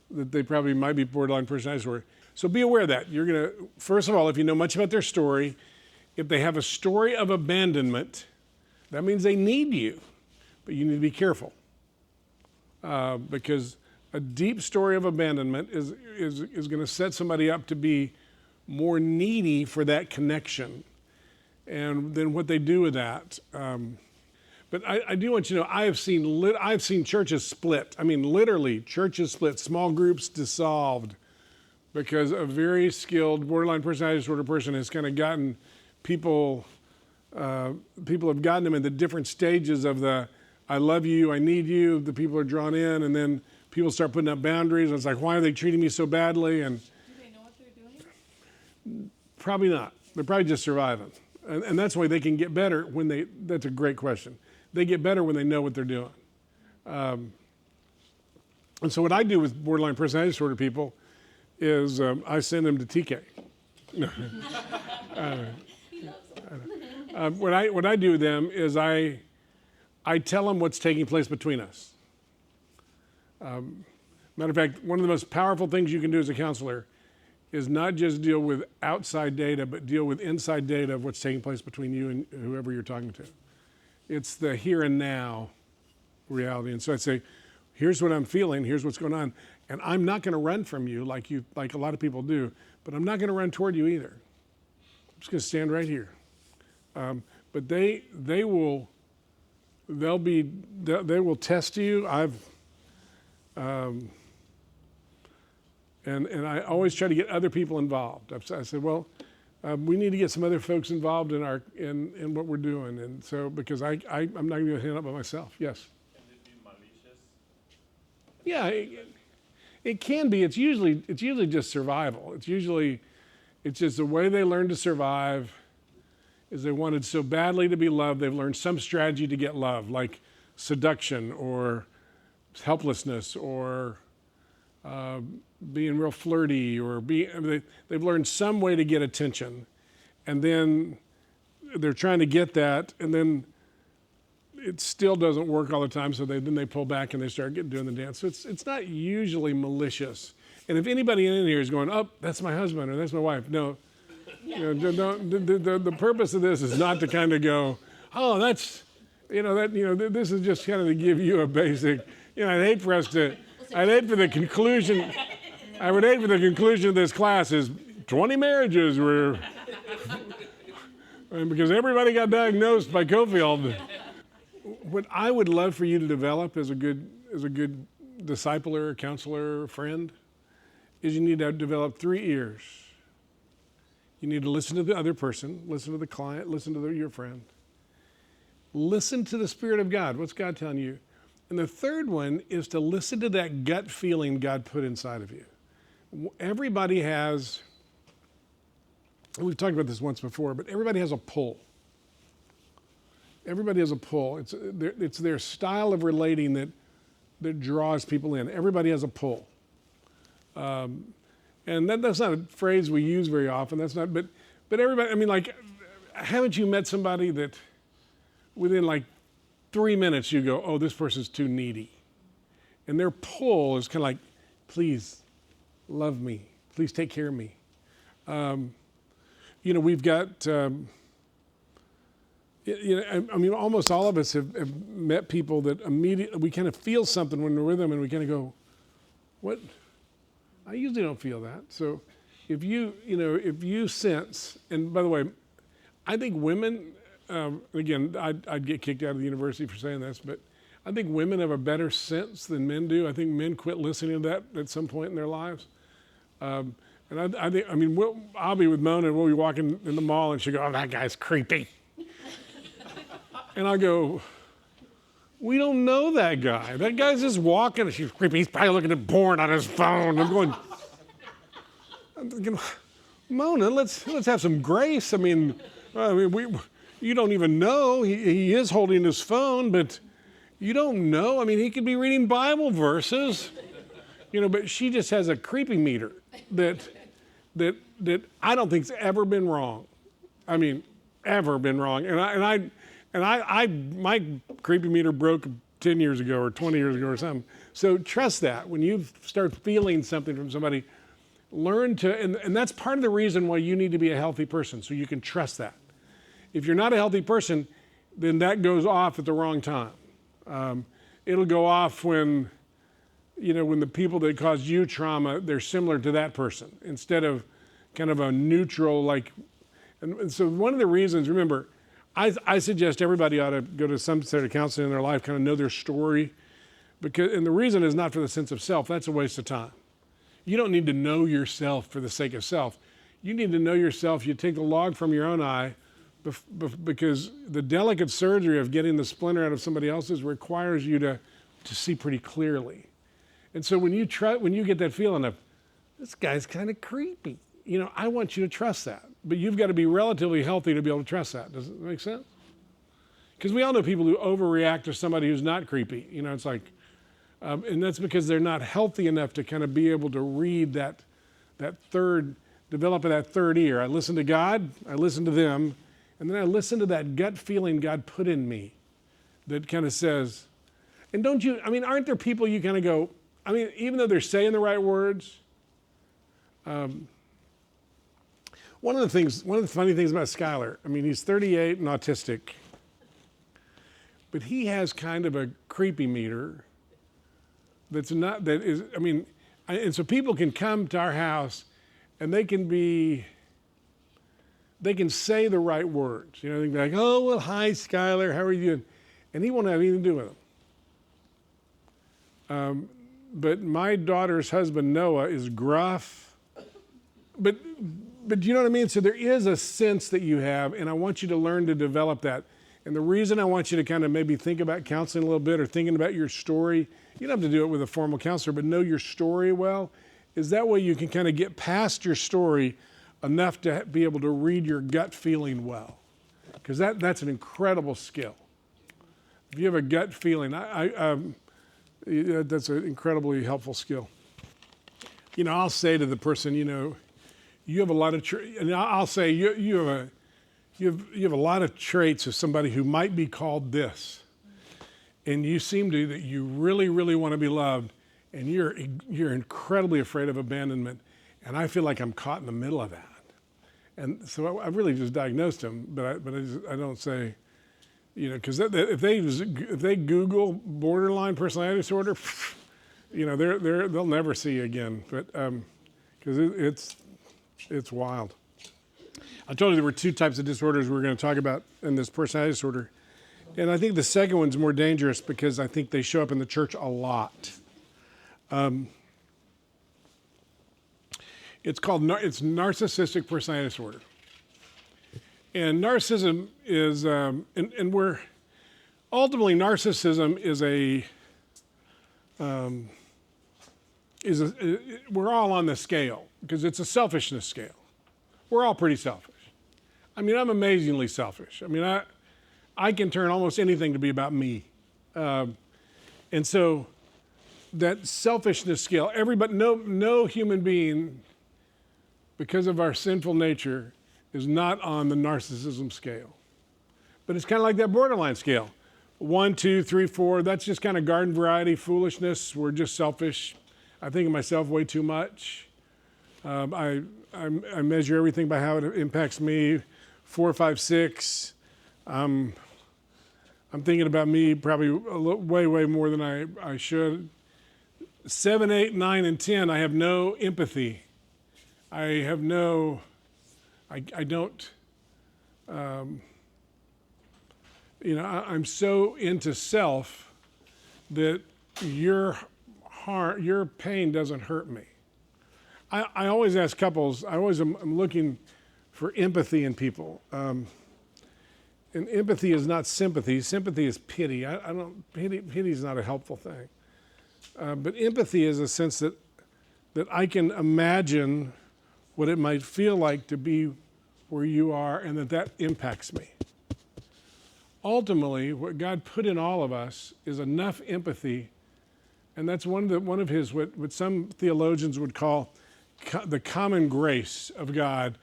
they probably might be borderline personality disorder. So be aware of that. You're going to, first of all, if you know much about their story, if they have a story of abandonment, that means they need you. But you need to be careful because a deep story of abandonment is going to set somebody up to be more needy for that connection, and then what they do with that. But I do want you to know, I've seen churches split. I mean, literally, churches split, small groups dissolved, because a very skilled borderline personality disorder person has kind of gotten people have gotten them in the different stages of the I love you, I need you, the people are drawn in, and then people start putting up boundaries, and it's like, why are they treating me so badly? And do they know what they're doing? Probably not. They're probably just surviving. And that's why they can get better that's a great question. They get better when they know what they're doing. And so what I do with borderline personality disorder people is I send them to TK. He loves them. What I do with them is I tell them what's taking place between us. Matter of fact, one of the most powerful things you can do as a counselor is not just deal with outside data, but deal with inside data of what's taking place between you and whoever you're talking to. It's the here and now reality. And so I'd say, here's what I'm feeling, here's what's going on, and I'm not going to run from you like a lot of people do, but I'm not going to run toward you either. just going to stand right here. But they will test you. And I always try to get other people involved. I said, well, we need to get some other folks involved in what we're doing. And so, because I'm not going to handle it by myself. Yes. Can it be malicious? Yeah, it can be. It's usually just survival. It's just the way they learn to survive. Is they wanted so badly to be loved, they've learned some strategy to get love, like seduction or helplessness or being real flirty or they've learned some way to get attention, and then they're trying to get that, and then it still doesn't work all the time. So then they pull back and they start doing the dance. So it's not usually malicious. And if anybody in here is going, oh, that's my husband or that's my wife, no. The purpose of this is not to kind of go, oh, this is just kind of to give you a basic, I'd hate for the conclusion of this class is 20 marriages were, because everybody got diagnosed by Coffield. What I would love for you to develop as a good discipler, counselor, friend, is you need to develop 3 ears. You need to listen to the other person, listen to the client, listen to your friend. Listen to the Spirit of God. What's God telling you? And the third one is to listen to that gut feeling God put inside of you. Everybody has, we've talked about this once before, but everybody has a pull. Everybody has a pull. It's their style of relating that draws people in. Everybody has a pull. And that's not a phrase we use very often. But everybody, haven't you met somebody that within 3 minutes you go, oh, this person's too needy. And their pull is kind of like, please love me. Please take care of me. We've got, almost all of us have met people that immediately, we kind of feel something when we're with them and we kind of go, what? I usually don't feel that. So if you sense, and by the way, I think women, again, I'd get kicked out of the university for saying this, but I think women have a better sense than men do. I think men quit listening to that at some point in their lives. And I'll be with Mona and we'll be walking in the mall and she'll go, oh, that guy's creepy. And I'll go, we don't know that guy. That guy's just walking. She's creepy. He's probably looking at porn on his phone. I'm thinking, Mona, let's have some grace. You don't even know. He is holding his phone, but you don't know. He could be reading Bible verses, but she just has a creepy meter that I don't think's ever been wrong. Ever been wrong. And my creepy meter broke 10 years ago or 20 years ago or something. So trust that. When you start feeling something from somebody, learn to, and that's part of the reason why you need to be a healthy person, so you can trust that. If you're not a healthy person, then that goes off at the wrong time. It'll go off when the people that caused you trauma, they're similar to that person, instead of kind of a neutral, and so one of the reasons, remember, I suggest everybody ought to go to some sort of counseling in their life, kind of know their story, and the reason is not for the sense of self. That's a waste of time. You don't need to know yourself for the sake of self. You need to know yourself. You take the log from your own eye, because the delicate surgery of getting the splinter out of somebody else's requires you to see pretty clearly. And so when you get that feeling of, this guy's kind of creepy, I want you to trust that. But you've got to be relatively healthy to be able to trust that. Does it make sense? Because we all know people who overreact to somebody who's not creepy. It's like, and that's because they're not healthy enough to kind of be able to read develop that third ear. I listen to God, I listen to them, and then I listen to that gut feeling God put in me that kind of says, and aren't there people you kind of go, even though they're saying the right words, one of the funny things about Skylar, he's 38 and autistic, but he has kind of a creepy meter and so people can come to our house and they can be they can say the right words. You know, they can be like, oh, well, hi, Skylar, how are you doing? And he won't have anything to do with them. But my daughter's husband, Noah, is gruff. But you know what I mean? So there is a sense that you have, and I want you to learn to develop that. And the reason I want you to kind of maybe think about counseling a little bit or thinking about your story, you don't have to do it with a formal counselor, but know your story well, is that way you can kind of get past your story enough to be able to read your gut feeling well. Because that's an incredible skill. If you have a gut feeling, that's an incredibly helpful skill. You know, I'll say to the person, you know, you have a lot of, and I'll say you have a lot of traits of somebody who might be called this, and you seem to that you really, really want to be loved, and you're incredibly afraid of abandonment, and I feel like I'm caught in the middle of that, and so I really just diagnosed him, but I don't say, you know, because if they Google borderline personality disorder, you know, they'll never see you again, but because it's wild. I told you there were two types of disorders we were going to talk about in this personality disorder. And I think the second one's more dangerous because I think they show up in the church a lot. It's narcissistic personality disorder. And narcissism is, and ultimately narcissism we're all on the scale because it's a selfishness scale. We're all pretty selfish. I mean, I'm amazingly selfish. I mean, I can turn almost anything to be about me. And so that selfishness scale, no human being, because of our sinful nature, is not on the narcissism scale. But it's kind of like that borderline scale. 1, 2, 3, 4, that's just kind of garden variety foolishness. We're just selfish. I think of myself way too much. I measure everything by how it impacts me. 4, 5, 6. I'm thinking about me probably way more than I should. 7, 8, 9, and 10, I have no empathy. I don't, you know, I'm so into self that your pain doesn't hurt me. I always ask couples, I'm looking for empathy in people. And empathy is not sympathy. Sympathy is pity. Pity is not a helpful thing. But empathy is a sense that I can imagine what it might feel like to be where you are and that impacts me. Ultimately, what God put in all of us is enough empathy, and that's one of his, what some theologians would call the common grace of God,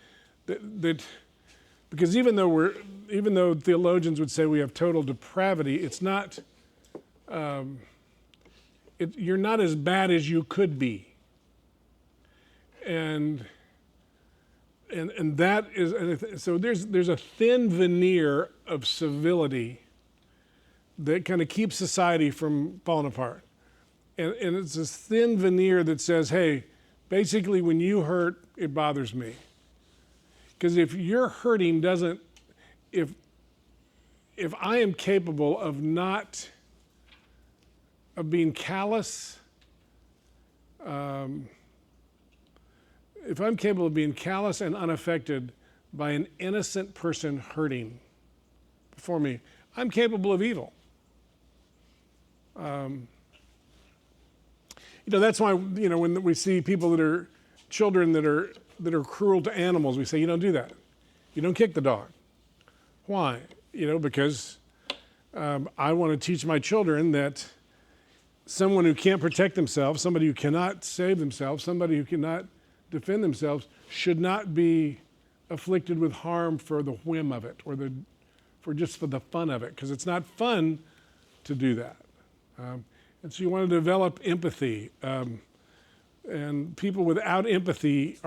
that because even though theologians would say we have total depravity, it's not, you're not as bad as you could be. And that is, so there's a thin veneer of civility that kind of keeps society from falling apart. And it's this thin veneer that says, hey, basically when you hurt, it bothers me. Because if your hurting doesn't, if I am capable of being callous, if I'm capable of being callous and unaffected by an innocent person hurting before me, I'm capable of evil. That's why, when we see people that are children that are cruel to animals, we say, you don't do that. You don't kick the dog. Why? Because I want to teach my children that someone who can't protect themselves, somebody who cannot save themselves, somebody who cannot defend themselves should not be afflicted with harm for the whim of it or for the fun of it, because it's not fun to do that. And so you want to develop empathy. And people without empathy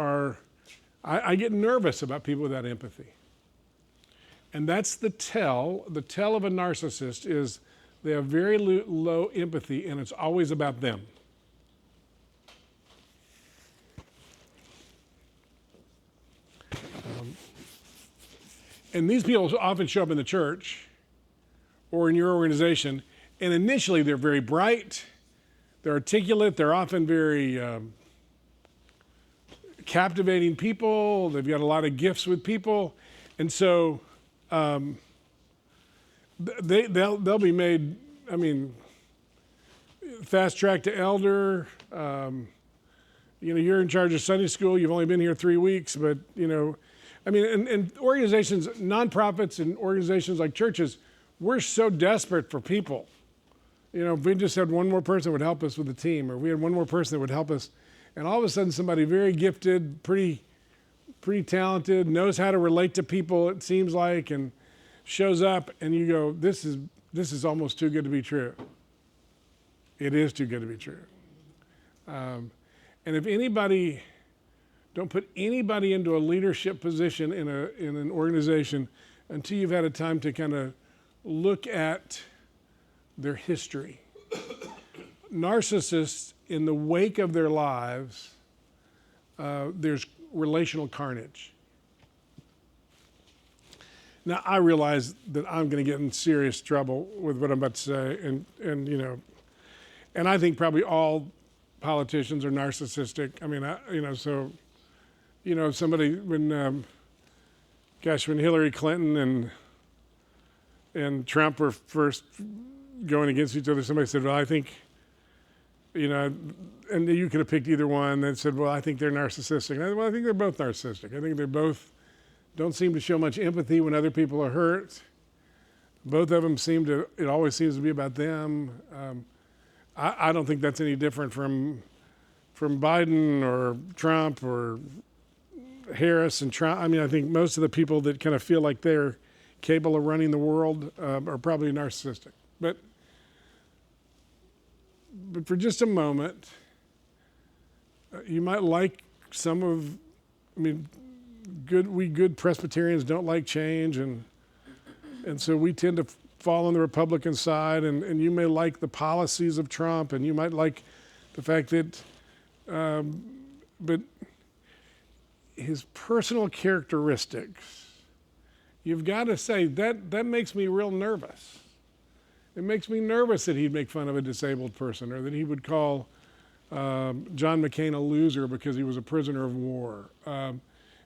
I get nervous about people without empathy. And that's the tell of a narcissist is they have very low empathy, and it's always about them. And these people often show up in the church or in your organization, and initially they're very bright, they're articulate, they're often very captivating people, they've got a lot of gifts with people, and so they'll be made, I mean, fast track to elder. You're in charge of Sunday school, you've only been here 3 weeks, but and organizations, nonprofits and organizations like churches, we're so desperate for people. If we just had one more person that would help us with the team, or we had one more person that would help us, and all of a sudden somebody very gifted, pretty talented, knows how to relate to people, it seems like, and shows up, and you go, this is almost too good to be true. It is too good to be true. And if anybody, don't put anybody into a leadership position in an organization until you've had a time to kind of look at their history. Narcissists, in the wake of their lives, there's relational carnage. Now, I realize that I'm going to get in serious trouble with what I'm about to say, and I think probably all politicians are narcissistic. I mean, somebody, when Hillary Clinton and Trump were first going against each other, somebody said, well, I think, and you could have picked either one, that said, well, I think they're narcissistic. And I think they're both narcissistic. I think they both don't seem to show much empathy when other people are hurt. Both of them it always seems to be about them. I don't think that's any different from Biden or Trump or Harris and Trump. I mean, I think most of the people that kind of feel like they're capable of running the world are probably narcissistic. But for just a moment, you might like good Presbyterians don't like change, and so we tend to fall on the Republican side, and you may like the policies of Trump, and you might like the fact that, but his personal characteristics, you've got to say, that makes me real nervous. It makes me nervous that he'd make fun of a disabled person, or that he would call John McCain a loser because he was a prisoner of war.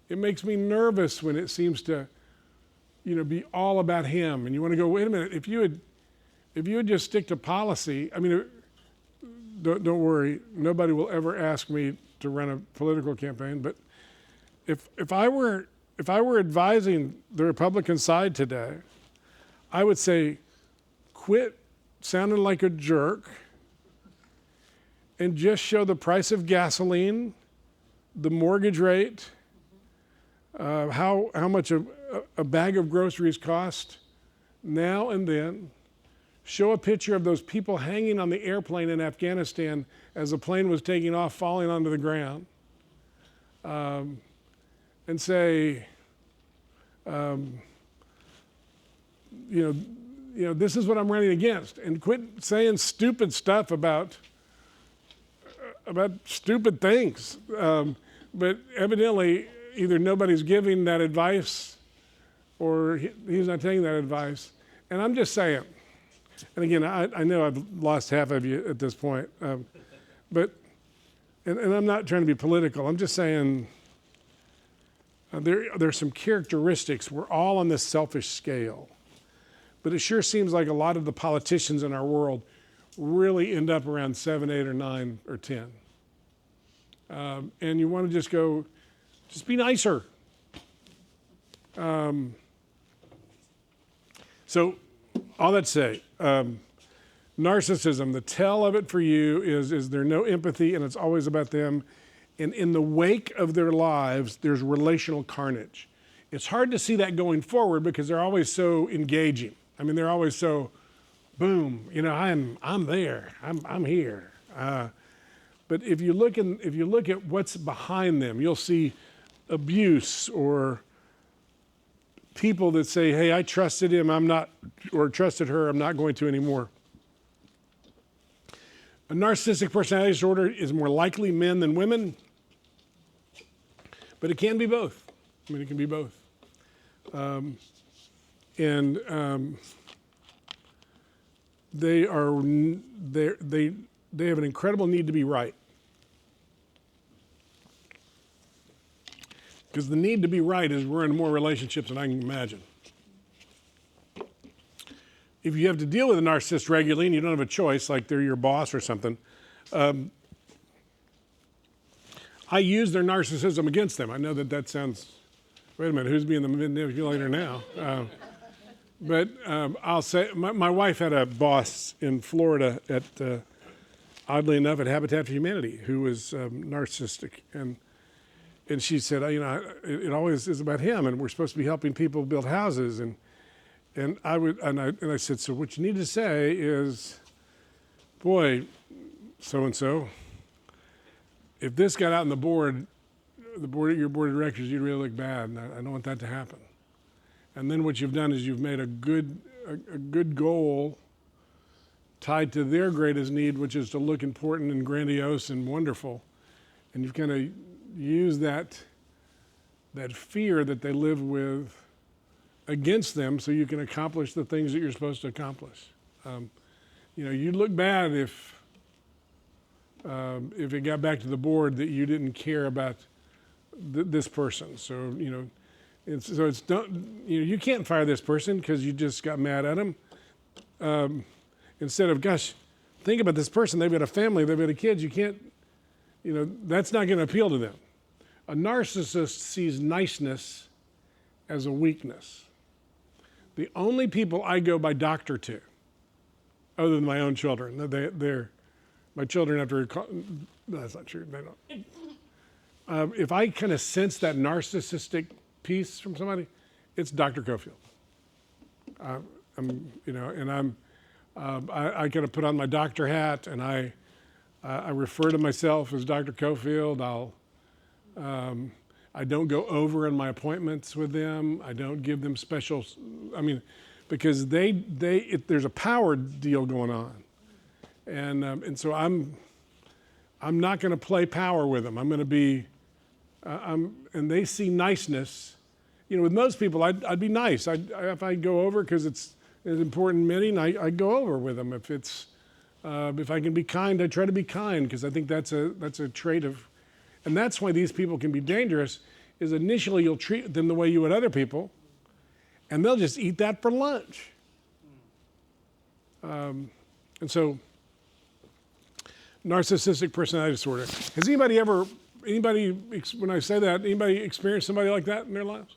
It makes me nervous when it seems to, be all about him. And you want to go, wait a minute, if you would just stick to policy, don't worry, nobody will ever ask me to run a political campaign, but if I were advising the Republican side today, I would say, quit sounding like a jerk and just show the price of gasoline, the mortgage rate, how much a bag of groceries cost now and then. Show a picture of those people hanging on the airplane in Afghanistan as the plane was taking off, falling onto the ground, and say, this is what I'm running against, and quit saying stupid stuff about stupid things. But evidently, either nobody's giving that advice, or he's not taking that advice. And I'm just saying, and again, I know I've lost half of you at this point, but I'm not trying to be political. I'm just saying there's some characteristics. We're all on this selfish scale. But it sure seems like a lot of the politicians in our world really end up around 7, 8, or 9, or 10. And you want to just go, just be nicer. So all that to say, narcissism, the tell of it for you is there's no empathy, and it's always about them. And in the wake of their lives, there's relational carnage. It's hard to see that going forward because they're always so engaging. I mean, they're always so, boom, I'm there, I'm here. But if you look at what's behind them, you'll see abuse or people that say, hey, I trusted him, or trusted her, I'm not going to anymore. A narcissistic personality disorder is more likely men than women, but it can be both. It can be both. and they have an incredible need to be right. Because the need to be right is ruining more relationships than I can imagine. If you have to deal with a narcissist regularly and you don't have a choice, like they're your boss or something, I use their narcissism against them. I know that sounds, wait a minute, who's being the manipulator now? But I'll say, my wife had a boss in Florida at, oddly enough, at Habitat for Humanity who was narcissistic. And she said, it always is about him, and we're supposed to be helping people build houses. And I said, so what you need to say is, boy, so-and-so, if this got out in your board of directors, you'd really look bad, and I don't want that to happen. And then what you've done is you've made a good goal tied to their greatest need, which is to look important and grandiose and wonderful. And you've kind of used that fear that they live with against them so you can accomplish the things that you're supposed to accomplish. You'd look bad if it got back to the board that you didn't care about this person. So, you can't fire this person because you just got mad at him. Instead of, gosh, think about this person. They've got a family. They've got kids. You can't, that's not going to appeal to them. A narcissist sees niceness as a weakness. The only people I go by doctor to, other than my own children, they're my children after, that's not true, they don't. If I kind of sense that narcissistic piece from somebody, it's Dr. Coffield. I kind of put on my doctor hat, and I refer to myself as Dr. Coffield. I don't go over in my appointments with them. I don't give them special, because there's a power deal going on, and so I'm not going to play power with them. I'm going to be, and they see niceness. With most people, I'd be nice. If I go over because it's an important meeting, I go over with them. If I can be kind, I try to be kind, because I think that's a trait of, and that's why these people can be dangerous. Is initially you'll treat them the way you would other people, and they'll just eat that for lunch. And so, narcissistic personality disorder. Has anybody, when I say that, anybody experienced somebody like that in their lives?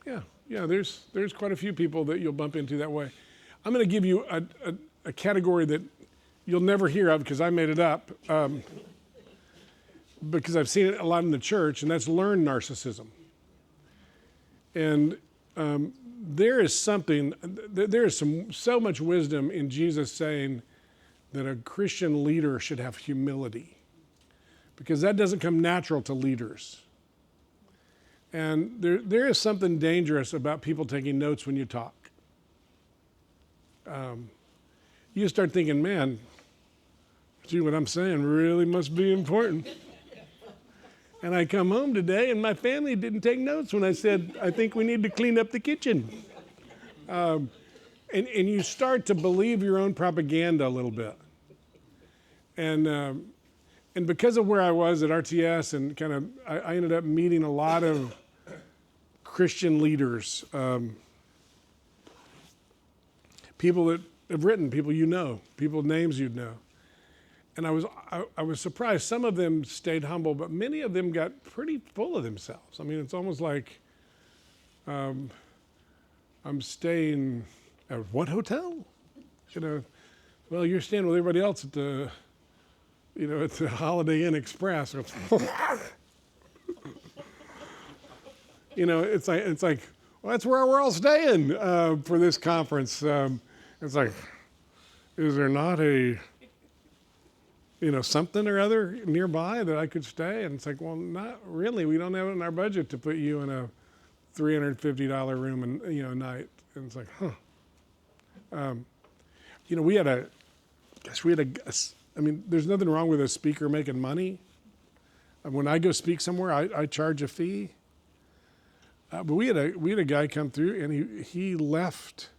Yeah. There's quite a few people that you'll bump into that way. I'm going to give you a category that you'll never hear of because I made it up. Because I've seen it a lot in the church, and that's learned narcissism. And there is so much wisdom in Jesus saying that a Christian leader should have humility, because that doesn't come natural to leaders. And there is something dangerous about people taking notes when you talk. You start thinking, man, gee, what I'm saying really must be important. And I come home today, and my family didn't take notes when I said, I think we need to clean up the kitchen. And you start to believe your own propaganda a little bit. And because of where I was at RTS, and I ended up meeting a lot of Christian leaders, people that have written, people people names you'd know. And I was surprised. Some of them stayed humble, but many of them got pretty full of themselves. It's almost like I'm staying at what hotel? Well, you're staying with everybody else at the Holiday Inn Express. It's like, well, that's where we're all staying for this conference. It's like, is there not a something or other nearby that I could stay? And it's like, well, not really. We don't have it in our budget to put you in a $350 room a night. And it's like, there's nothing wrong with a speaker making money. When I go speak somewhere, I charge a fee. But we had a guy come through, and he left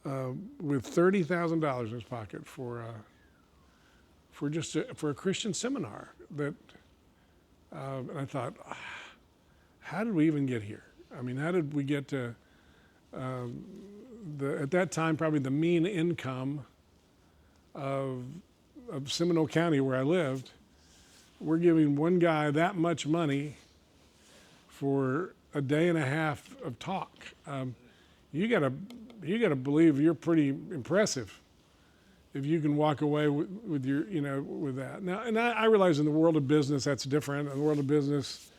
with $30,000 in his pocket for a Christian seminar. And I thought, how did we even get here? I mean, how did we get to at that time probably the mean income of Seminole County where I lived? We're giving one guy that much money for a day and a half of talk. You gotta believe you're pretty impressive if you can walk away with your, with that. Now, and I realize in the world of business that's different. In the world of business,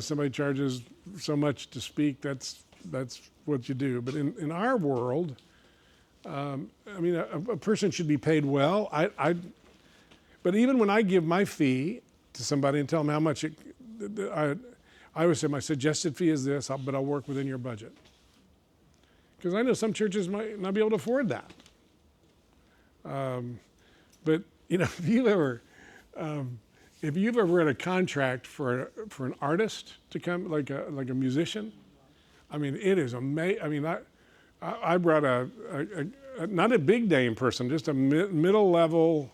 somebody charges so much to speak. That's what you do. But in our world, a person should be paid well. But even when I give my fee to somebody and tell them how much I always say my suggested fee is this, but I'll work within your budget. Because I know some churches might not be able to afford that. But if you've ever read a contract for an artist to come, like a musician, I mean, it is amazing. I mean, I brought a not a big name person, just a middle level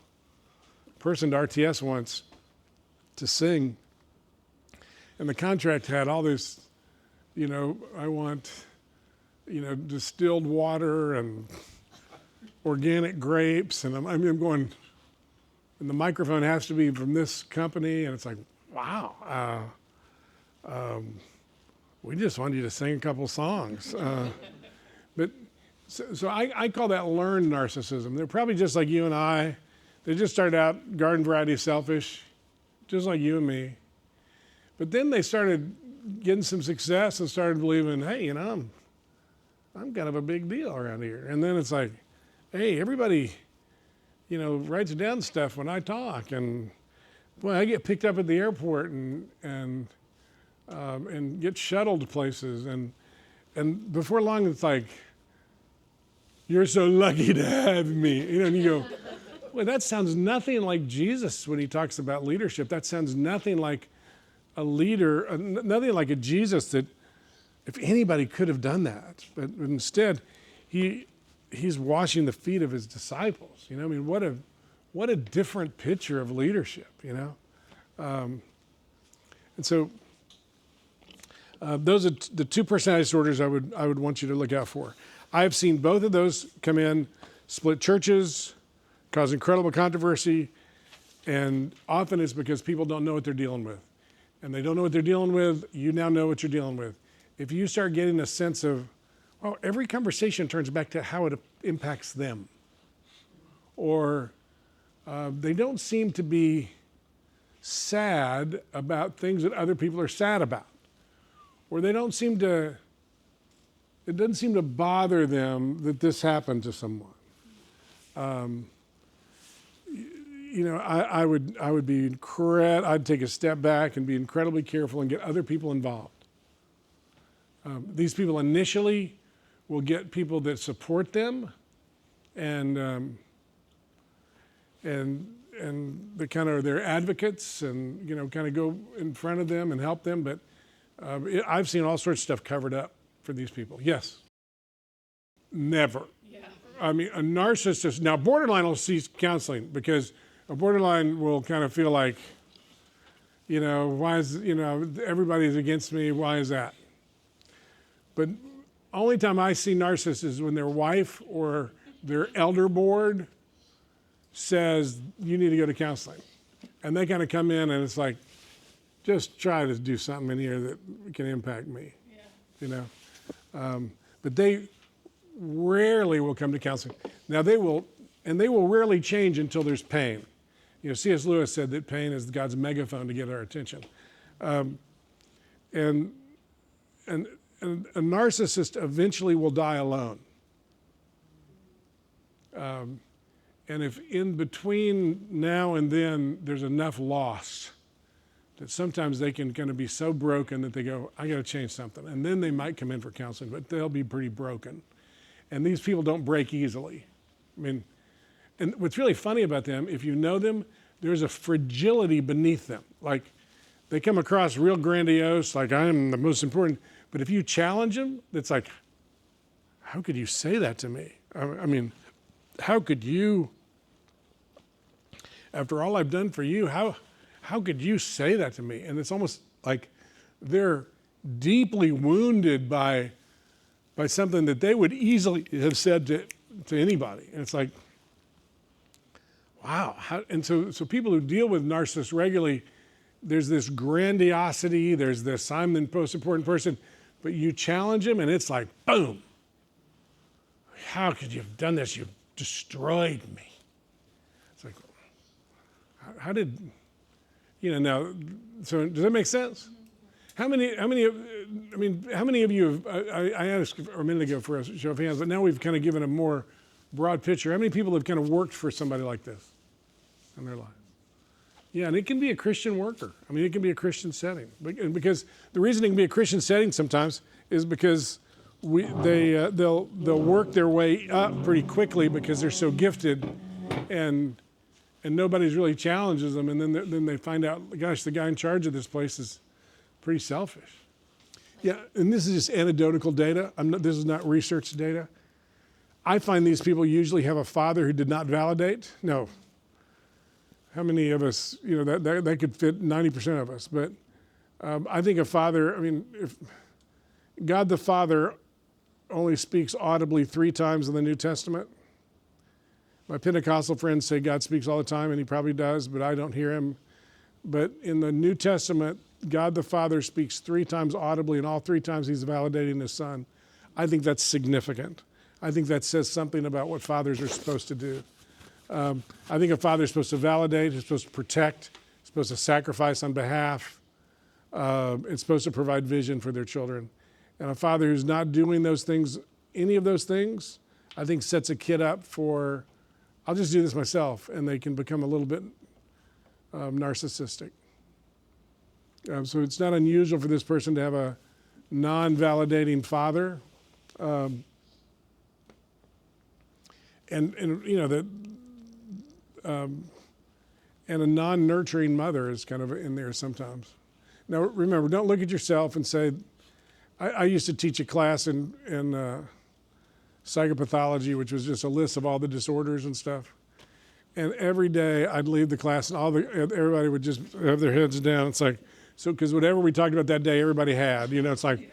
person to RTS once to sing, and the contract had all this, I want, distilled water and organic grapes, and I'm going, and the microphone has to be from this company, and it's like, wow, we just wanted you to sing a couple songs. But so I call that learned narcissism. They're probably just like you and I. They just started out garden variety selfish, just like you and me. But then they started getting some success and started believing, hey, I'm kind of a big deal around here. And then it's like, hey, everybody, writes down stuff when I talk, and boy, I get picked up at the airport and get shuttled to places, and before long it's like, you're so lucky to have me, and you go, well, that sounds nothing like Jesus when he talks about leadership. That sounds nothing like a leader, nothing like a Jesus that, if anybody could have done that, but instead, he's washing the feet of his disciples. What a different picture of leadership. And so those are the two personality disorders I would want you to look out for. I've seen both of those come in, split churches, cause incredible controversy, and often it's because people don't know what they're dealing with. And they don't know what they're dealing with, you now know what you're dealing with. If you start getting a sense of, well, every conversation turns back to how it impacts them, or they don't seem to be sad about things that other people are sad about, or it doesn't seem to bother them that this happened to someone. I'd take a step back and be incredibly careful and get other people involved. These people initially will get people that support them, and they kind of are their advocates, and kind of go in front of them and help them. But I've seen all sorts of stuff covered up for these people. Yes. Never. Yeah. I mean, a narcissist, now borderline will cease counseling because a borderline will kind of feel like, why is, everybody's against me, why is that? But only time I see narcissists is when their wife or their elder board says, you need to go to counseling. And they kind of come in and it's like, just try to do something in here that can impact me. Yeah. But they rarely will come to counseling. Now they will rarely change until there's pain. C.S. Lewis said that pain is God's megaphone to get our attention. And a narcissist eventually will die alone. And if in between now and then there's enough loss, that sometimes they can kind of be so broken that they go, I got to change something. And then they might come in for counseling, but they'll be pretty broken. And these people don't break easily. And what's really funny about them, if you know them, there's a fragility beneath them. Like they come across real grandiose, like I am the most important. But if you challenge them, it's like, how could you say that to me? I mean, how could you, after all I've done for you, how could you say that to me? And it's almost like they're deeply wounded by something that they would easily have said to anybody. And it's like, wow. And so people who deal with narcissists regularly, there's this grandiosity, there's this I'm the most important person, but you challenge them and it's like, boom. How could you have done this? You've destroyed me. It's like, how did, now, so does that make sense? How many of you have, I asked a minute ago for a show of hands, but now we've kind of given a more broad picture. How many people have kind of worked for somebody like this in their life? Yeah, and it can be a Christian worker. I mean, it can be a Christian setting. Because the reason it can be a Christian setting sometimes is because they'll work their way up pretty quickly because they're so gifted, and nobody's really challenges them, and then they find out, gosh, the guy in charge of this place is pretty selfish. Yeah, and this is just anecdotal data. This is not research data. I find these people usually have a father who did not validate. No. How many of us, that could fit 90% of us. But I think a father, if God the Father only speaks audibly 3 times in the New Testament. My Pentecostal friends say God speaks all the time, and he probably does, but I don't hear him. But in the New Testament, God the Father speaks 3 times audibly, and all 3 times he's validating his Son. I think that's significant. I think that says something about what fathers are supposed to do. I think a father is supposed to validate, he's supposed to protect, he's supposed to sacrifice on behalf, it's supposed to provide vision for their children. And a father who's not doing those things, any of those things, I think sets a kid up for, I'll just do this myself, and they can become a little bit narcissistic. So it's not unusual for this person to have a non-validating father, and a non-nurturing mother is kind of in there sometimes. Now remember, don't look at yourself and say, I used to teach a class in psychopathology, which was just a list of all the disorders and stuff. And every day I'd leave the class and everybody would just have their heads down. It's like, so, because whatever we talked about that day, everybody had, it's like,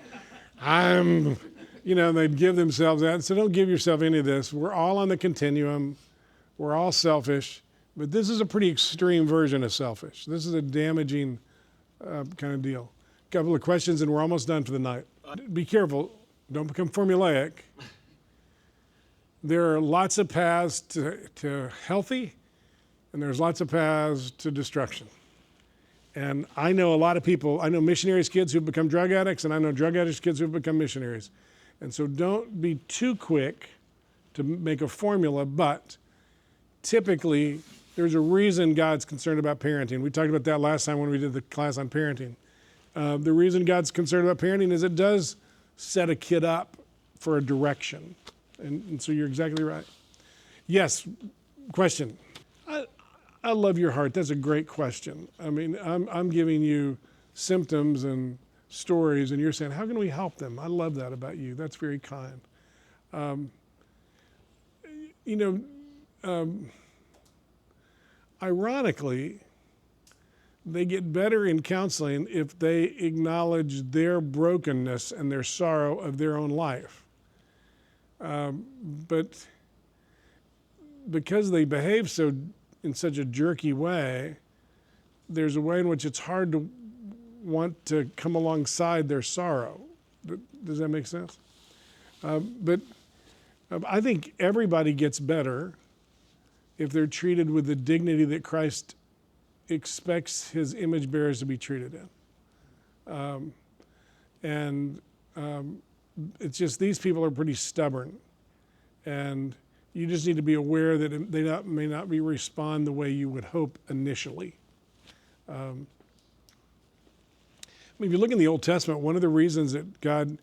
they'd give themselves that. So don't give yourself any of this. We're all on the continuum. We're all selfish, but this is a pretty extreme version of selfish. This is a damaging kind of deal. A couple of questions and we're almost done for the night. Be careful. Don't become formulaic. There are lots of paths to healthy, and there's lots of paths to destruction. And I know a lot of people, I know missionaries' kids who've become drug addicts, and I know drug addicts' kids who've become missionaries. And so don't be too quick to make a formula, but typically there's a reason God's concerned about parenting. We talked about that last time when we did the class on parenting. The reason God's concerned about parenting is it does set a kid up for a direction. And so you're exactly right. Yes, question. I love your heart. That's a great question. I'm giving you symptoms and stories, and you're saying, how can we help them? I love that about you. That's very kind. Ironically, they get better in counseling if they acknowledge their brokenness and their sorrow of their own life. But because they behave in such a jerky way, there's a way in which it's hard to want to come alongside their sorrow. Does that make sense? But I think everybody gets better if they're treated with the dignity that Christ expects his image bearers to be treated in. It's just these people are pretty stubborn, and you just need to be aware that they may not respond the way you would hope initially. If you look in the Old Testament, one of the reasons that God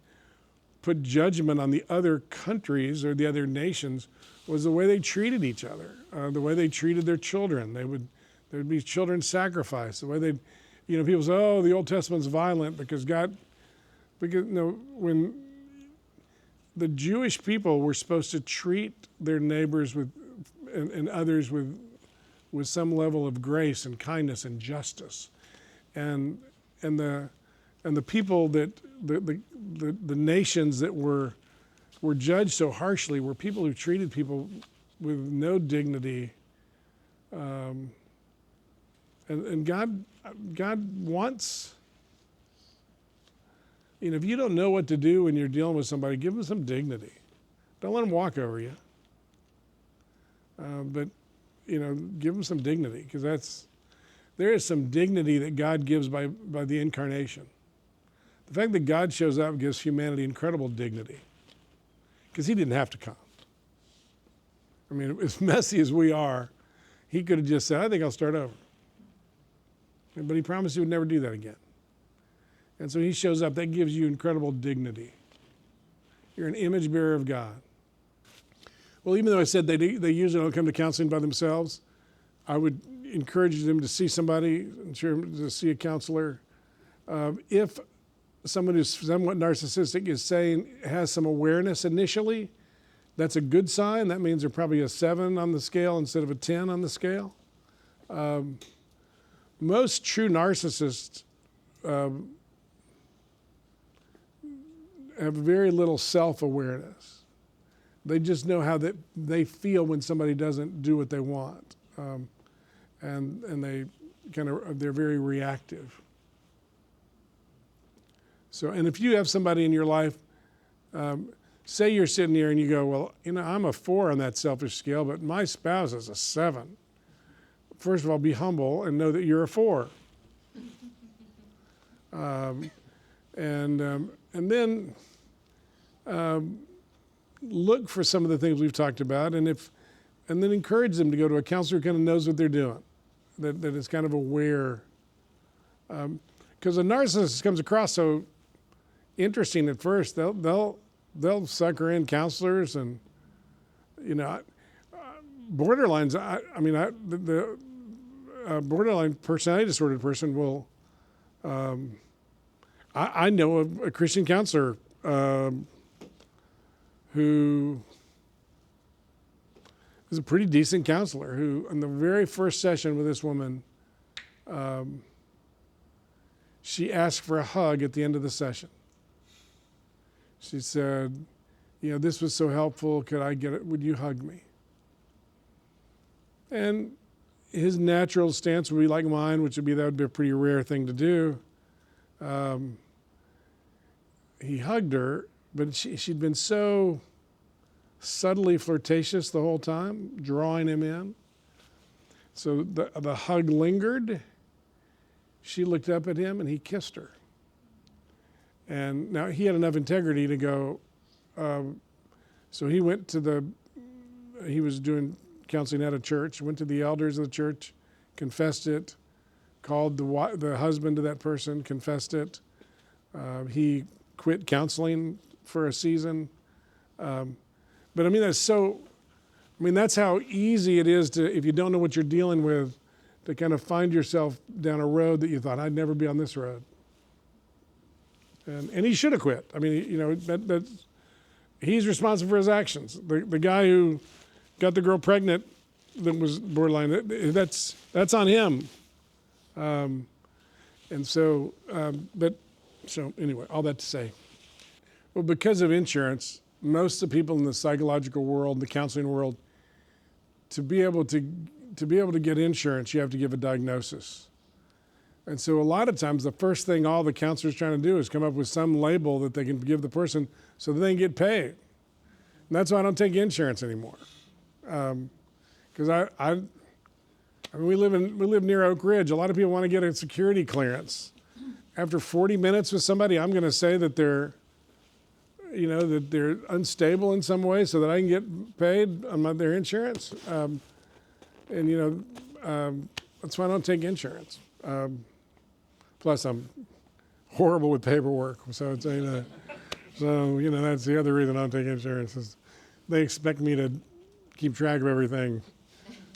put judgment on the other countries or the other nations was the way they treated each other, the way they treated their children. There'd be children sacrificed, the way People say, oh, the Old Testament's violent because when the Jewish people were supposed to treat their neighbors and others with some level of grace and kindness and justice, and the people that the nations that were judged so harshly were people who treated people with no dignity, and God wants. If you don't know what to do when you're dealing with somebody, give them some dignity. Don't let them walk over you. But give them some dignity, because there is some dignity that God gives by the incarnation. The fact that God shows up gives humanity incredible dignity, because he didn't have to come. I mean, as messy as we are, he could have just said, I think I'll start over. But he promised he would never do that again. And so he shows up. That gives you incredible dignity. You're an image bearer of God. Well, even though I said they usually don't come to counseling by themselves, I would encourage them to see somebody, to see a counselor. If someone who's somewhat narcissistic has some awareness initially, that's a good sign. That means they're probably a 7 on the scale instead of a 10 on the scale. Most true narcissists have very little self-awareness. They just know how they feel when somebody doesn't do what they want, and they're very reactive. So, and if you have somebody in your life, say you're sitting here and you go, well, I'm a 4 on that selfish scale, but my spouse is a 7. First of all, be humble and know that you're a 4. And then look for some of the things we've talked about, and then encourage them to go to a counselor who kind of knows what they're doing, that is kind of aware. Because a narcissist comes across so interesting at first. They'll sucker in counselors, and borderlines. The borderline personality disorder person will. I know a Christian counselor who is a pretty decent counselor, who in the very first session with this woman, she asked for a hug at the end of the session. She said, this was so helpful, could I get it? Would you hug me? And his natural stance would be like mine, which would be that would be a pretty rare thing to do. He hugged her, but she'd been so subtly flirtatious the whole time, drawing him in. So the hug lingered. She looked up at him, and he kissed her. And now he had enough integrity to go. So he went he was doing counseling at a church, went to the elders of the church, confessed it, called the husband to that person, confessed it. He quit counseling for a season. But that's how easy it is to, if you don't know what you're dealing with, to kind of find yourself down a road that you thought, I'd never be on this road. And he should have quit. He's responsible for his actions. The guy who got the girl pregnant that was borderline, that's on him. So anyway, all that to say, well, because of insurance, most of the people in the psychological world, the counseling world, to be able to get insurance, you have to give a diagnosis. And so a lot of times the first thing all the counselors are trying to do is come up with some label that they can give the person so that they can get paid. And that's why I don't take insurance anymore. Because we live near Oak Ridge. A lot of people want to get a security clearance. After 40 minutes with somebody, I'm going to say that they're unstable in some way so that I can get paid on their insurance. That's why I don't take insurance. Plus, I'm horrible with paperwork, so that's the other reason I don't take insurance. Is they expect me to keep track of everything.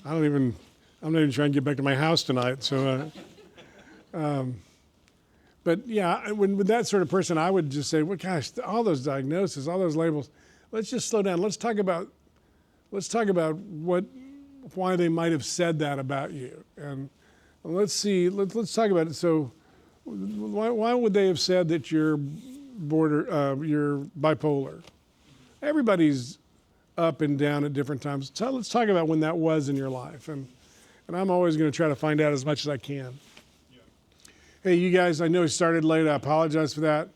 I'm not even trying to get back to my house tonight, so But yeah, with that sort of person, I would just say, well, gosh, all those diagnoses, all those labels, let's just slow down. Let's talk about why they might have said that about you. And let's talk about it. So why would they have said that you're you're bipolar? Everybody's up and down at different times. So let's talk about when that was in your life. And I'm always going to try to find out as much as I can. Hey, you guys, I know I started late. I apologize for that.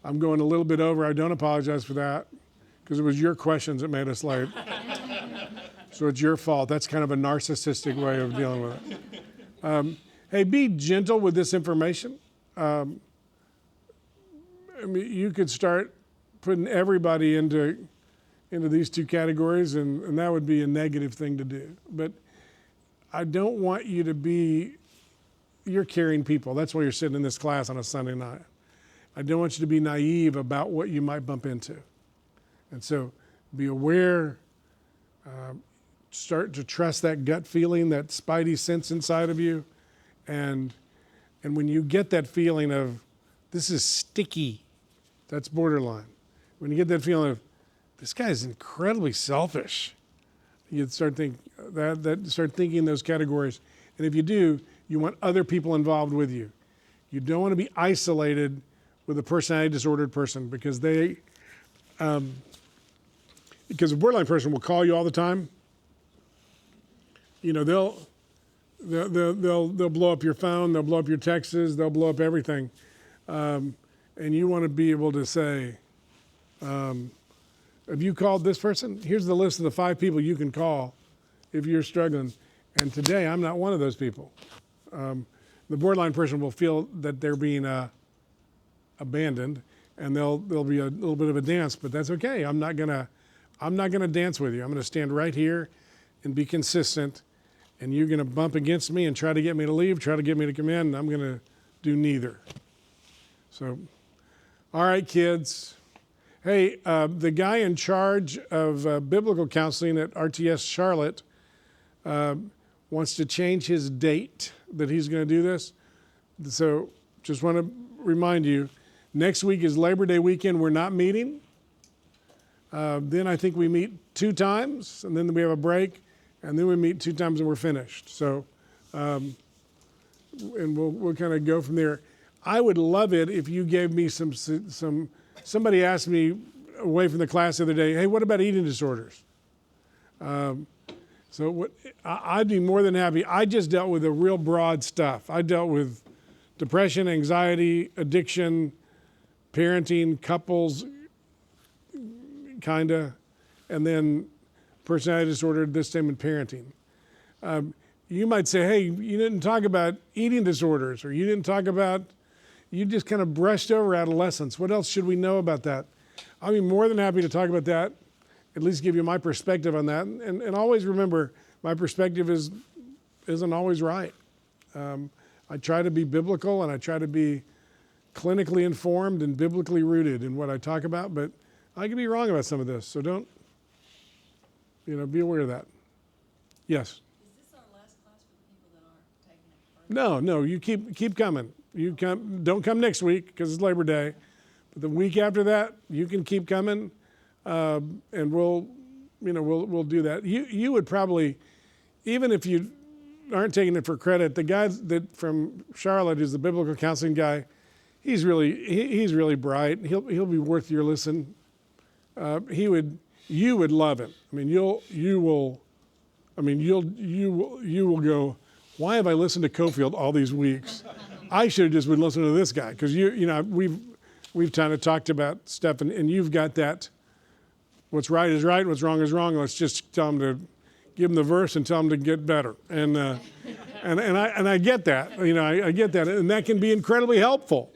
I'm going a little bit over. I don't apologize for that because it was your questions that made us late. So it's your fault. That's kind of a narcissistic way of dealing with it. Hey, be gentle with this information. I mean, you could start putting everybody into these two categories, and that would be a negative thing to do. But I don't want you to be, you're caring people. That's why you're sitting in this class on a Sunday night. I don't want you to be naive about what you might bump into. And so be aware, start to trust that gut feeling, that spidey sense inside of you. And when you get that feeling of, this is sticky, that's borderline. When you get that feeling of, this guy is incredibly selfish, you start thinking those categories. And if you do, you want other people involved with you. You don't want to be isolated with a personality disordered person because a borderline person will call you all the time. You know, they'll blow up your phone, they'll blow up your texts, they'll blow up everything. And you want to be able to say, have you called this person? Here's the list of the 5 people you can call if you're struggling. And today, I'm not one of those people. The borderline person will feel that they're being abandoned, and there'll be a little bit of a dance, but that's okay. I'm not gonna dance with you. I'm gonna stand right here and be consistent, and you're gonna bump against me and try to get me to leave, try to get me to come in, and I'm gonna do neither. So, all right, kids. Hey, the guy in charge of biblical counseling at RTS Charlotte wants to change his date that he's going to do this. So just want to remind you, next week is Labor Day weekend. We're not meeting. Then I think we meet 2 times, and then we have a break, and then we meet 2 times and we're finished. So, and we'll kind of go from there. I would love it if you gave me somebody asked me away from the class the other day, hey, what about eating disorders? I'd be more than happy. I just dealt with the real broad stuff. I dealt with depression, anxiety, addiction, parenting, couples, kinda, and then personality disorder, this time in parenting. You might say, hey, you didn't talk about eating disorders, or you just kind of brushed over adolescence. What else should we know about that? I'd be more than happy to talk about that, at least give you my perspective on that. And always remember, my perspective isn't always right. I try to be biblical, and I try to be clinically informed and biblically rooted in what I talk about, but I can be wrong about some of this, so don't, be aware of that. Yes? Is this our last class for the people that aren't taking it? No, you keep coming. Don't come next week because it's Labor Day, but the week after that, you can keep coming, and we'll do that. You would probably, even if you aren't taking it for credit, the guy that from Charlotte is the biblical counseling guy. He's really bright. He'll be worth your listen. You would love him. I mean, you will go, why have I listened to Coffield all these weeks? I should have just been listening to this guy, because we've kind of talked about stuff, and you've got that. What's right is right, what's wrong is wrong. Let's just tell them to give them the verse and tell them to get better. And I get that. I get that, and that can be incredibly helpful.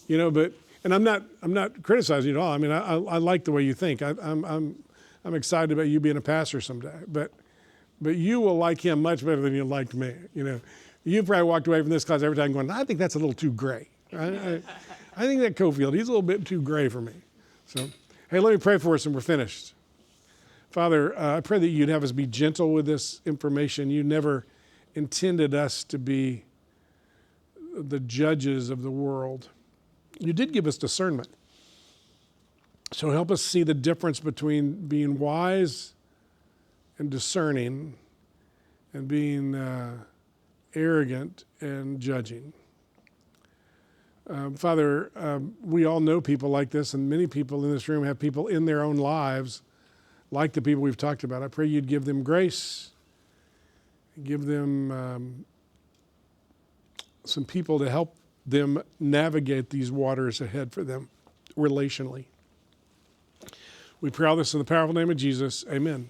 But I'm not criticizing you at all. I mean, I like the way you think. I'm excited about you being a pastor someday. But you will like him much better than you liked me. You probably walked away from this class every time going, I think that's a little too gray. I think that Coffield, he's a little bit too gray for me. So, hey, let me pray for us and we're finished. Father, I pray that you'd have us be gentle with this information. You never intended us to be the judges of the world. You did give us discernment. So help us see the difference between being wise and discerning and being arrogant and judging. Father, we all know people like this, and many people in this room have people in their own lives like the people we've talked about. I pray you'd give them grace, give them some people to help them navigate these waters ahead for them relationally. We pray all this in the powerful name of Jesus. Amen.